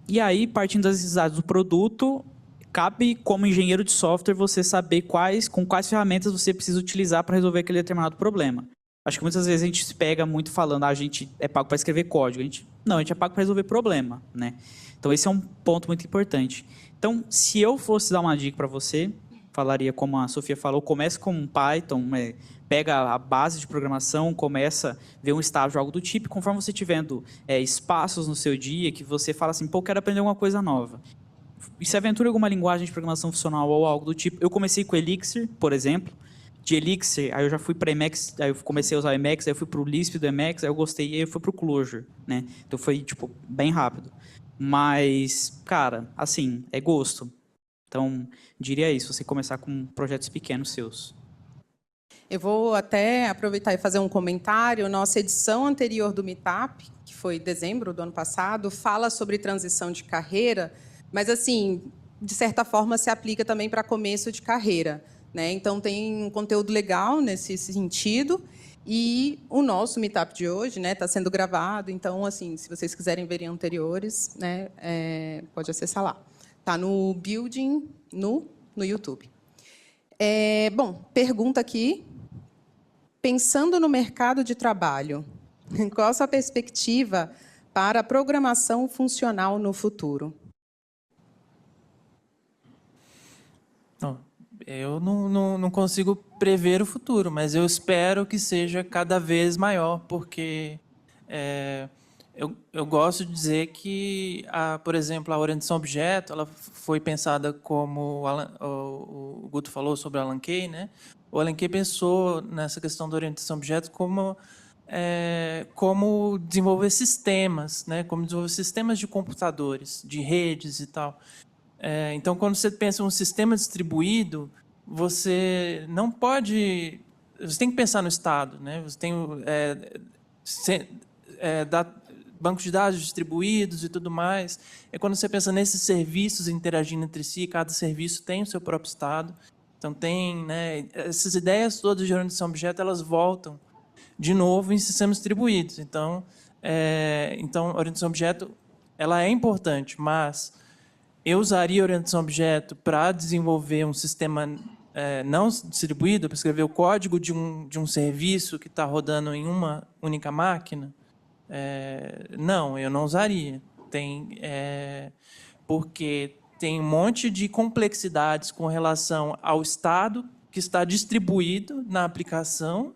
E aí, partindo das necessidades do produto, cabe como engenheiro de software você saber com quais ferramentas você precisa utilizar para resolver aquele determinado problema. Acho que muitas vezes a gente se pega muito falando, a gente é pago para escrever código. A gente é pago para resolver problema, né? Então, esse é um ponto muito importante. Então, se eu fosse dar uma dica para você, falaria, como a Sofia falou, comece com um Python, pega a base de programação, começa a ver um estágio, algo do tipo, conforme você tivendo espaços no seu dia, que você fala assim, pô, quero aprender alguma coisa nova. E se aventura alguma linguagem de programação funcional ou algo do tipo, eu comecei com Elixir, por exemplo, de Elixir, aí eu já fui para Emacs, aí eu comecei a usar o Emacs, aí eu fui para o Lisp do Emacs, aí eu gostei, e aí eu fui para o Clojure, né? Então foi, tipo, bem rápido. Mas, cara, assim, é gosto. Então, diria isso, você começar com projetos pequenos seus. Eu vou até aproveitar e fazer um comentário. Nossa edição anterior do Meetup, que foi dezembro do ano passado, fala sobre transição de carreira, mas, assim, de certa forma, se aplica também para começo de carreira, né? Então, tem um conteúdo legal nesse sentido. E o nosso Meetup de hoje está sendo gravado, então, assim, se vocês quiserem verem anteriores, né, pode acessar lá. Está no Building, no YouTube. Bom, pergunta aqui. Pensando no mercado de trabalho, qual a sua perspectiva para a programação funcional no futuro? Eu não consigo prever o futuro, mas eu espero que seja cada vez maior, porque eu gosto de dizer que, por exemplo, a orientação a objeto ela foi pensada como o Guto falou sobre o Alan Kay, né? O Alan Kay pensou nessa questão da orientação a objetos como desenvolver sistemas, né? Como desenvolver sistemas de computadores, de redes e tal. Então, quando você pensa em um sistema distribuído, você não pode... Você tem que pensar no Estado, né? Você tem bancos de dados distribuídos e tudo mais. Quando você pensa nesses serviços interagindo entre si, cada serviço tem o seu próprio Estado. Então, tem, né, essas ideias todas de orientação a objeto, elas voltam de novo em sistemas distribuídos. Então, a orientação a objeto ela é importante, mas... Eu usaria orientação a objeto para desenvolver um sistema não distribuído, para escrever o código de um serviço que está rodando em uma única máquina? Não, eu não usaria. Porque tem um monte de complexidades com relação ao estado que está distribuído na aplicação,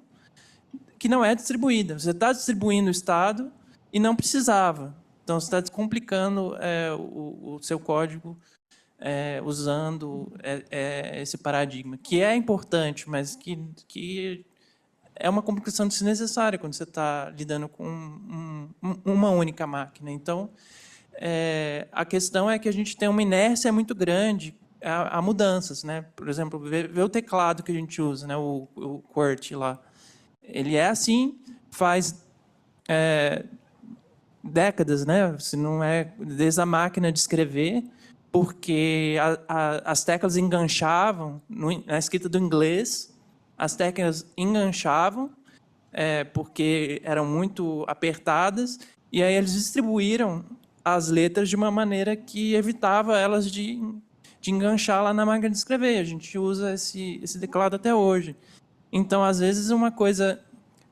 que não é distribuída. Você está distribuindo o estado e não precisava. Então, você está descomplicando o seu código usando esse paradigma, que é importante, mas que é uma complicação desnecessária quando você está lidando com uma única máquina. Então, a questão é que a gente tem uma inércia muito grande a mudanças, né? Por exemplo, ver o teclado que a gente usa, né? O QWERTY lá. Ele é assim, faz... décadas, né? Se não é desde a máquina de escrever, porque as teclas enganchavam na escrita do inglês, as teclas enganchavam porque eram muito apertadas, e aí eles distribuíram as letras de uma maneira que evitava elas de enganchar lá na máquina de escrever. A gente usa esse teclado até hoje. Então, às vezes, uma coisa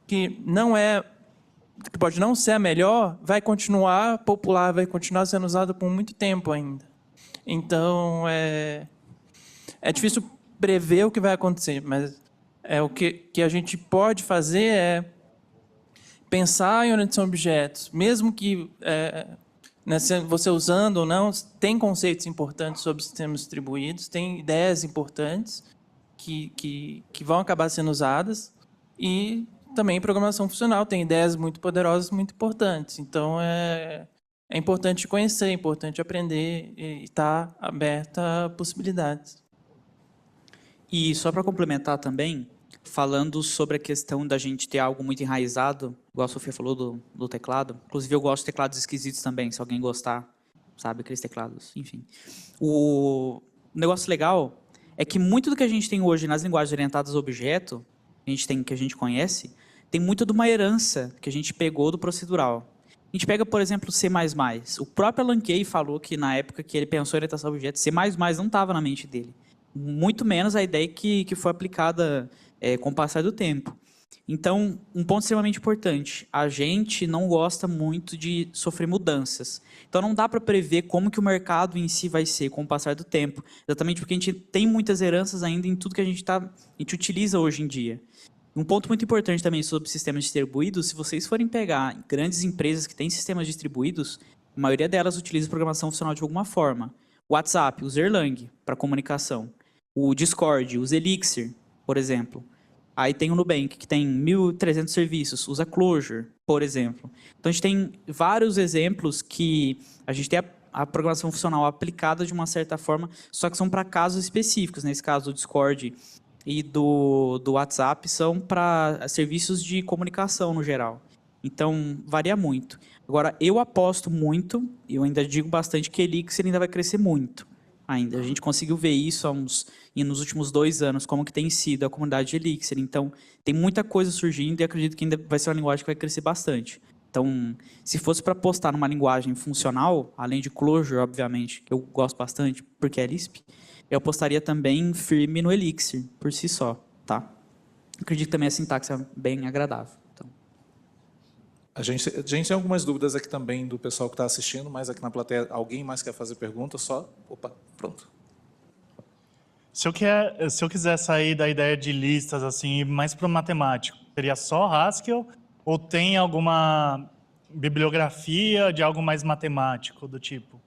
que pode não ser a melhor, vai continuar popular, vai continuar sendo usada por muito tempo ainda. Então, é difícil prever o que vai acontecer, mas o que a gente pode fazer é pensar em orientação a objetos, mesmo que você usando ou não, tem conceitos importantes sobre sistemas distribuídos, tem ideias importantes, que vão acabar sendo usadas. E também programação funcional tem ideias muito poderosas, muito importantes. Então, é importante conhecer, é importante aprender e estar aberta a possibilidades. E só para complementar também, falando sobre a questão da gente ter algo muito enraizado, igual a Sofia falou do teclado, inclusive eu gosto de teclados esquisitos também, se alguém gostar, sabe, aqueles teclados, enfim. O negócio legal é que muito do que a gente tem hoje nas linguagens orientadas a objeto, que a gente conhece, tem muito de uma herança que a gente pegou do procedural. A gente pega, por exemplo, C++. O próprio Alan Kay falou que na época que ele pensou em orientação a objetos, C++ não estava na mente dele. Muito menos a ideia que foi aplicada com o passar do tempo. Então, um ponto extremamente importante, a gente não gosta muito de sofrer mudanças. Então, não dá para prever como que o mercado em si vai ser com o passar do tempo, exatamente porque a gente tem muitas heranças ainda em tudo que a gente utiliza hoje em dia. Um ponto muito importante também sobre sistemas distribuídos, se vocês forem pegar grandes empresas que têm sistemas distribuídos, a maioria delas utiliza programação funcional de alguma forma. O WhatsApp usa Erlang para comunicação. O Discord usa Elixir, por exemplo. Aí tem o Nubank, que tem 1.300 serviços, usa Clojure, por exemplo. Então, a gente tem vários exemplos que a gente tem a programação funcional aplicada de uma certa forma, só que são para casos específicos. Nesse caso, do Discord e do WhatsApp são para serviços de comunicação no geral. Então, varia muito. Agora, eu aposto muito, e eu ainda digo bastante que Elixir ainda vai crescer muito. Ainda. A gente conseguiu ver isso nos últimos 2 anos, como que tem sido a comunidade de Elixir. Então, tem muita coisa surgindo e acredito que ainda vai ser uma linguagem que vai crescer bastante. Então, se fosse para apostar numa linguagem funcional, além de Clojure, obviamente, que eu gosto bastante, porque é Lisp, eu apostaria também firme no Elixir, por si só, tá? Acredito que também a sintaxe é bem agradável. Então. A gente tem algumas dúvidas aqui também do pessoal que está assistindo, mas aqui na plateia, alguém mais quer fazer pergunta? Opa, pronto. Se eu quiser sair da ideia de listas assim, e ir mais para o matemático, seria só Haskell ou tem alguma bibliografia de algo mais matemático do tipo?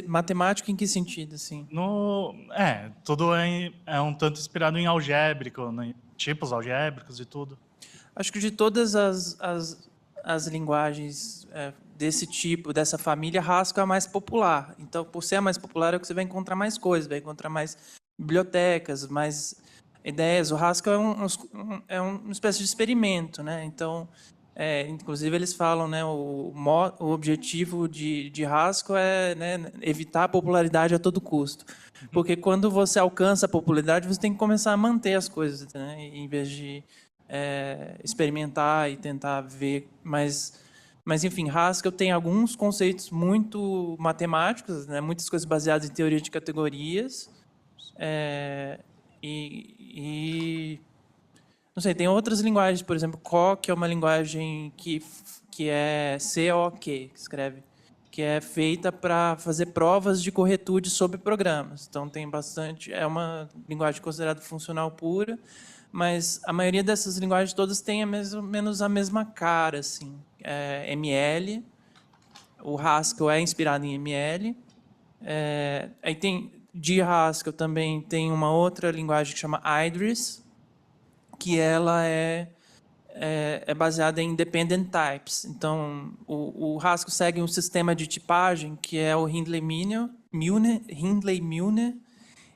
Matemático em que sentido, assim? Tudo é um tanto inspirado em algébrico, né? Tipos algébricos e tudo. Acho que de todas as linguagens desse tipo, dessa família, Haskell é a mais popular. Então, por ser a mais popular, é que você vai encontrar mais coisas, vai encontrar mais bibliotecas, mais ideias. O Haskell é uma espécie de experimento, né? Então, inclusive, eles falam, né, o objetivo de Haskell é, né, evitar a popularidade a todo custo. Porque quando você alcança a popularidade, você tem que começar a manter as coisas, né, em vez de experimentar e tentar ver. Mas, enfim, Haskell tem alguns conceitos muito matemáticos, né, muitas coisas baseadas em teoria de categorias. Não sei, tem outras linguagens, por exemplo, COQ, que é uma linguagem que é COQ, que escreve, que é feita para fazer provas de corretude sobre programas. Então, tem bastante... É uma linguagem considerada funcional pura, mas a maioria dessas linguagens todas tem mais ou menos a mesma cara, assim. ML, o Haskell é inspirado em ML. Aí tem, de Haskell também tem uma outra linguagem que chama Idris, que ela é baseada em Dependent Types. Então, o Haskell segue um sistema de tipagem que é o Hindley-Milner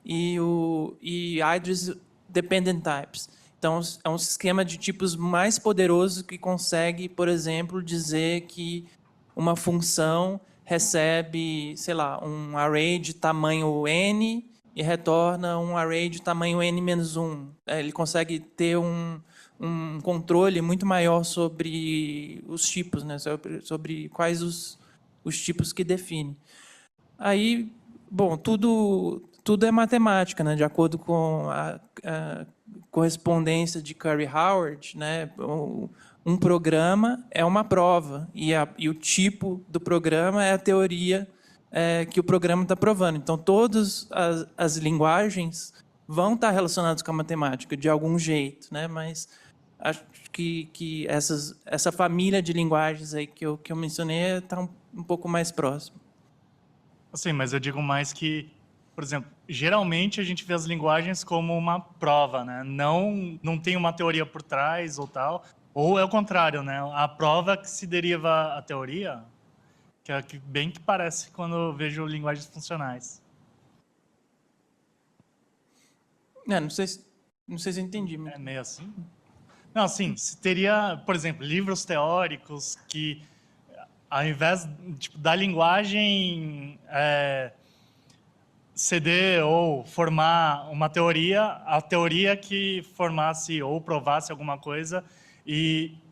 e Idris Dependent Types. Então, é um esquema de tipos mais poderoso que consegue, por exemplo, dizer que uma função recebe, sei lá, um array de tamanho n e retorna um array de tamanho n-1. Ele consegue ter um controle muito maior sobre os tipos, né? Sobre quais os tipos que define. Aí, bom, tudo é matemática, né? De acordo com a correspondência de Curry-Howard, né? Um programa é uma prova e o tipo do programa é a teoria que o programa está provando. Então, todas as linguagens vão estar relacionadas com a matemática de algum jeito, né? Mas acho que essa família de linguagens aí que eu mencionei está um pouco mais próxima. Sim, mas eu digo mais que, por exemplo, geralmente a gente vê as linguagens como uma prova, né? Não tem uma teoria por trás ou tal. Ou é o contrário, né? A prova que se deriva à teoria, que é bem que parece quando eu vejo linguagens funcionais. Não sei se eu entendi. É meio assim? Não, assim, se teria, por exemplo, livros teóricos que, ao invés tipo, da linguagem ceder ou formar uma teoria, a teoria que formasse ou provasse alguma coisa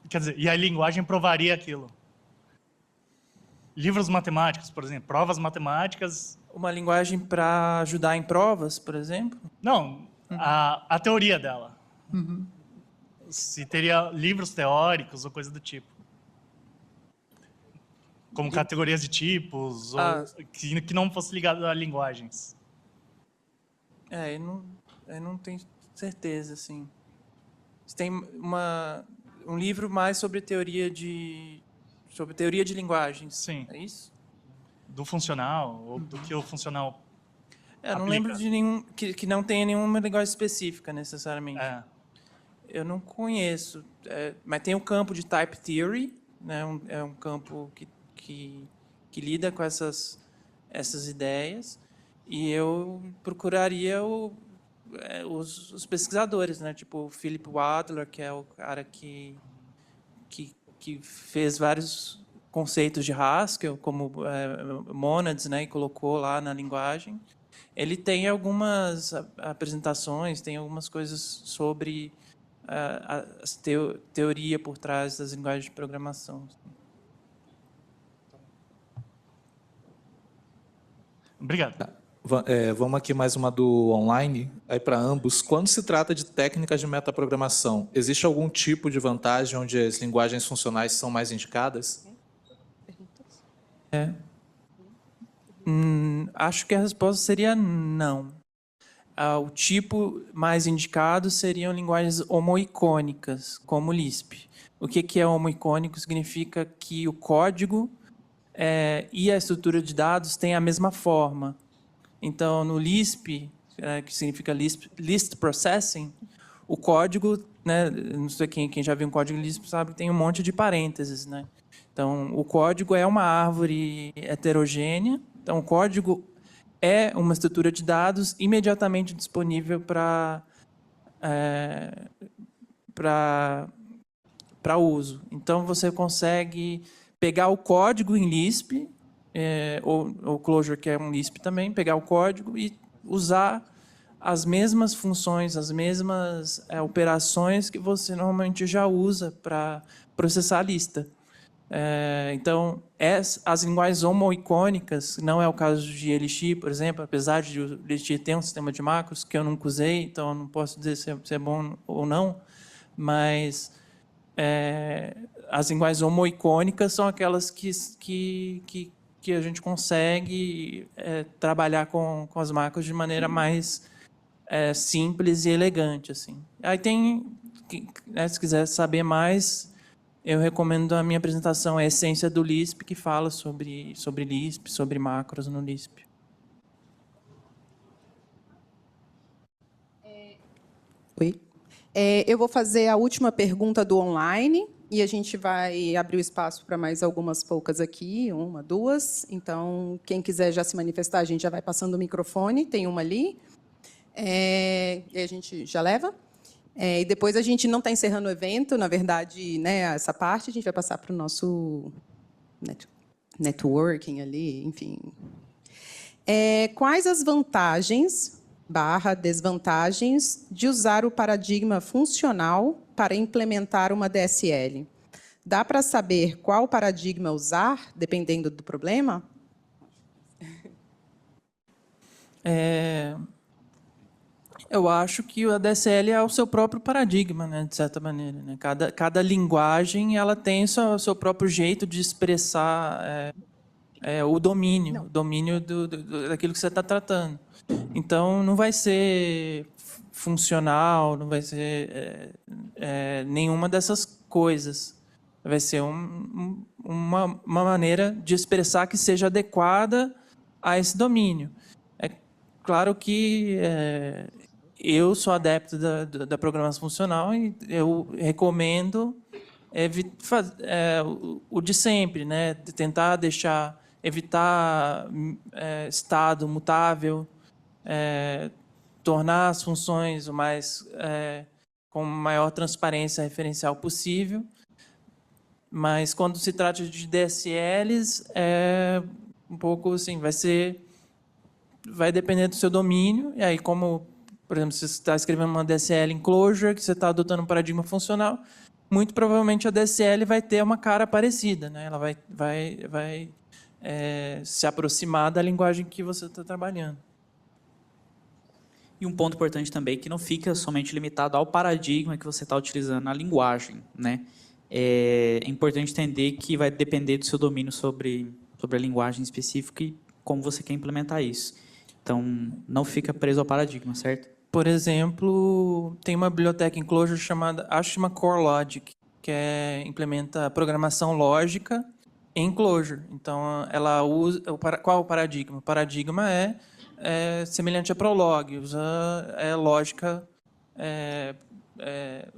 quer dizer, e a linguagem provaria aquilo. Livros matemáticos, por exemplo, provas matemáticas. Uma linguagem para ajudar em provas, por exemplo? Não, a teoria dela. Se teria livros teóricos ou coisa do tipo. Como categorias de tipos, ou que não fosse ligado a linguagens. Eu não tenho certeza, assim. Você tem um livro mais sobre teoria de linguagens. Sim. É isso? Do funcional, ou do que o funcional Eu não aplica. lembro de nenhum que não tenha nenhuma linguagem específica, necessariamente. Eu não conheço. Mas tem o campo de Type Theory, né? É um campo que lida com essas ideias. E eu procuraria os pesquisadores, né? Tipo o Philip Wadler, que é o cara que fez vários conceitos de Haskell, como monads, né? E colocou lá na linguagem. Ele tem algumas apresentações, tem algumas coisas sobre a teoria por trás das linguagens de programação. Obrigado. Vamos aqui mais uma do online, aí para ambos. Quando se trata de técnicas de metaprogramação, existe algum tipo de vantagem onde as linguagens funcionais são mais indicadas? Acho que a resposta seria não. O tipo mais indicado seriam linguagens homoicônicas, como Lisp. O que é homoicônico? Significa que o código e a estrutura de dados têm a mesma forma. Então, no Lisp, que significa List Processing, o código, né, não sei quem já viu um código Lisp sabe que tem um monte de parênteses, né? Então, o código é uma árvore heterogênea. Então, o código é uma estrutura de dados imediatamente disponível para uso. Então, você consegue pegar o código em Lisp, ou Clojure, que é um Lisp também, pegar o código e usar as mesmas funções, as mesmas operações que você normalmente já usa para processar a lista. Então, as linguagens homoicônicas, não é o caso de Elixir, por exemplo, apesar de o Elixir ter um sistema de macros que eu nunca usei, então eu não posso dizer se é bom ou não, mas as linguagens homoicônicas são aquelas que a gente consegue trabalhar com as macros de maneira mais simples e elegante, assim. Aí se quiser saber mais, eu recomendo a minha apresentação, a Essência do Lisp, que fala sobre Lisp, sobre macros no Lisp. Oi. Eu vou fazer a última pergunta do online e a gente vai abrir o espaço para mais algumas poucas aqui, uma, duas. Então, quem quiser já se manifestar, a gente já vai passando o microfone, tem uma ali. E a gente já leva. E depois a gente não está encerrando o evento, na verdade, né, essa parte, a gente vai passar para o nosso networking ali, enfim. Quais as vantagens / desvantagens de usar o paradigma funcional para implementar uma DSL? Dá para saber qual paradigma usar, dependendo do problema? Eu acho que a DSL é o seu próprio paradigma, né, de certa maneira, né? Cada linguagem ela tem o seu próprio jeito de expressar o domínio daquilo que você está tratando. Então, não vai ser funcional, não vai ser nenhuma dessas coisas. Vai ser uma maneira de expressar que seja adequada a esse domínio. claro que eu sou adepto da programação funcional e eu recomendo o de sempre, né? De tentar evitar estado mutável, tornar as funções com maior transparência referencial possível. Mas quando se trata de DSLs, um pouco assim, vai depender do seu domínio. E aí, como, por exemplo, se você está escrevendo uma DSL em Clojure, que você está adotando um paradigma funcional, muito provavelmente a DSL vai ter uma cara parecida, né? Ela vai se aproximar da linguagem que você está trabalhando. E um ponto importante também é que não fica somente limitado ao paradigma que você está utilizando na linguagem, né? É importante entender que vai depender do seu domínio sobre a linguagem específica e como você quer implementar isso. Então, não fica preso ao paradigma, certo? Por exemplo, tem uma biblioteca em Clojure chamada Ashima Core Logic, que implementa programação lógica em Clojure. Então, ela usa... Qual é o paradigma? O paradigma é semelhante a Prolog, usa lógica...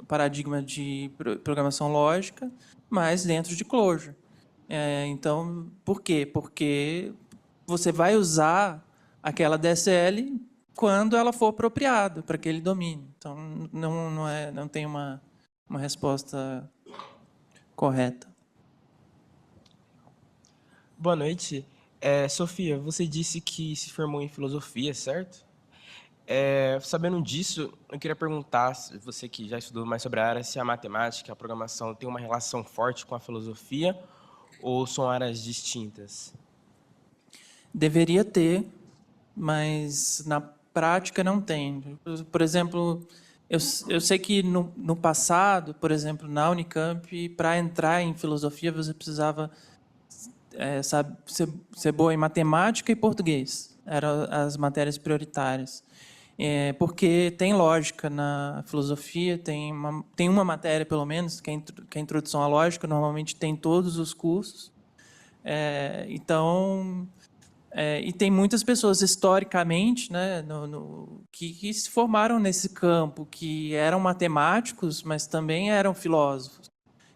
paradigma de programação lógica, mas dentro de Clojure. Então, por quê? Porque você vai usar aquela DSL quando ela for apropriada para aquele domínio. Então, não tem uma resposta correta. Boa noite. Sofia, você disse que se formou em filosofia, certo? Sabendo disso, eu queria perguntar, você que já estudou mais sobre a área, se a matemática, a programação tem uma relação forte com a filosofia ou são áreas distintas? Deveria ter, mas na prática não tem. Por exemplo, eu sei que no passado, por exemplo, na Unicamp, para entrar em filosofia, você precisava ser boa em matemática e português. Eram as matérias prioritárias. Porque tem lógica na filosofia, tem uma matéria, pelo menos, que é a introdução à lógica, normalmente tem todos os cursos. E tem muitas pessoas, historicamente, né, que se formaram nesse campo, que eram matemáticos, mas também eram filósofos.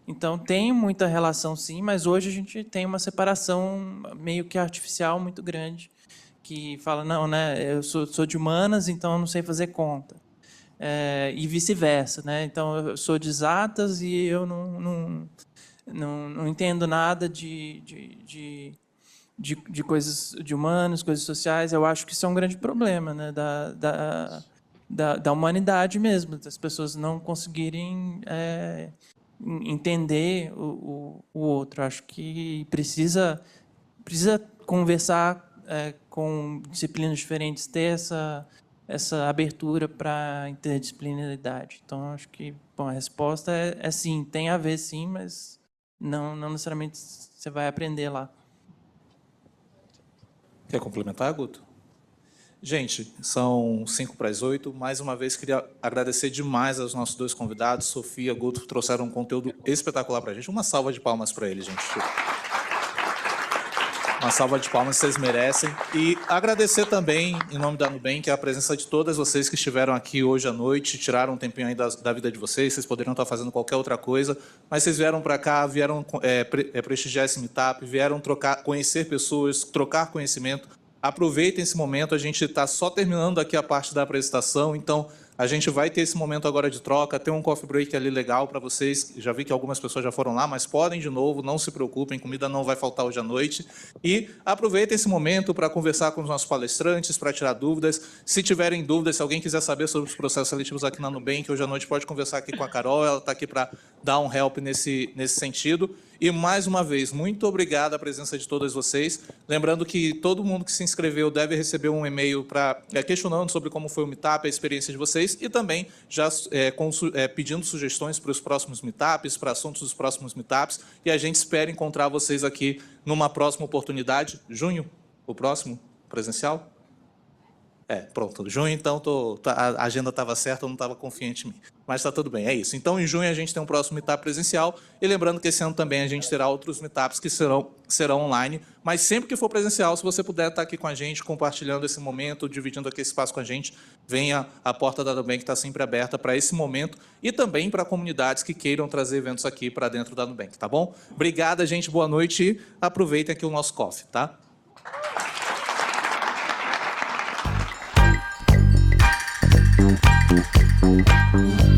Então, tem muita relação, sim, mas hoje a gente tem uma separação meio que artificial muito grande, que fala, não, né, eu sou de humanas, então eu não sei fazer conta. E vice-versa, né? Então, eu sou de exatas e eu não entendo nada de coisas de humanos, coisas sociais. Eu acho que isso é um grande problema, né, da humanidade mesmo, das pessoas não conseguirem entender o outro. Acho que precisa conversar com disciplinas diferentes, ter essa abertura para a interdisciplinaridade. Então, acho que a resposta é sim, tem a ver sim, mas não necessariamente você vai aprender lá. Quer complementar, Guto? Gente, são 7:55. Mais uma vez, queria agradecer demais aos nossos dois convidados. Sofia e Guto trouxeram um conteúdo espetacular para a gente. Uma salva de palmas para eles, gente. Uma salva de palmas, vocês merecem. E agradecer também, em nome da Nubank, a presença de todas vocês que estiveram aqui hoje à noite, tiraram um tempinho aí da vida de vocês, vocês poderiam estar fazendo qualquer outra coisa, mas vocês vieram para cá, vieram prestigiar esse meetup, vieram conhecer pessoas, trocar conhecimento. Aproveitem esse momento, a gente está só terminando aqui a parte da apresentação, então a gente vai ter esse momento agora de troca, tem um coffee break ali legal para vocês, já vi que algumas pessoas já foram lá, mas podem de novo, não se preocupem, comida não vai faltar hoje à noite. E aproveitem esse momento para conversar com os nossos palestrantes, para tirar dúvidas. Se tiverem dúvidas, se alguém quiser saber sobre os processos seletivos aqui na Nubank, hoje à noite pode conversar aqui com a Carol, ela está aqui para dar um help nesse sentido. E, mais uma vez, muito obrigado à presença de todos vocês. Lembrando que todo mundo que se inscreveu deve receber um e-mail questionando sobre como foi o meetup, a experiência de vocês, e também já pedindo sugestões para os próximos meetups, para assuntos dos próximos meetups, e a gente espera encontrar vocês aqui numa próxima oportunidade. Junho, o próximo presencial? Pronto. Junho, então, a agenda estava certa, eu não estava confiante em mim. Mas está tudo bem, é isso. Então, em junho, a gente tem um próximo meetup presencial. E lembrando que esse ano também a gente terá outros meetups que serão online. Mas sempre que for presencial, se você puder estar aqui com a gente, compartilhando esse momento, dividindo aqui esse espaço com a gente, venha. A porta da Nubank está sempre aberta para esse momento e também para comunidades que queiram trazer eventos aqui para dentro da Nubank, tá bom? Obrigada, gente. Boa noite e aproveitem aqui o nosso coffee, tá? Thank you.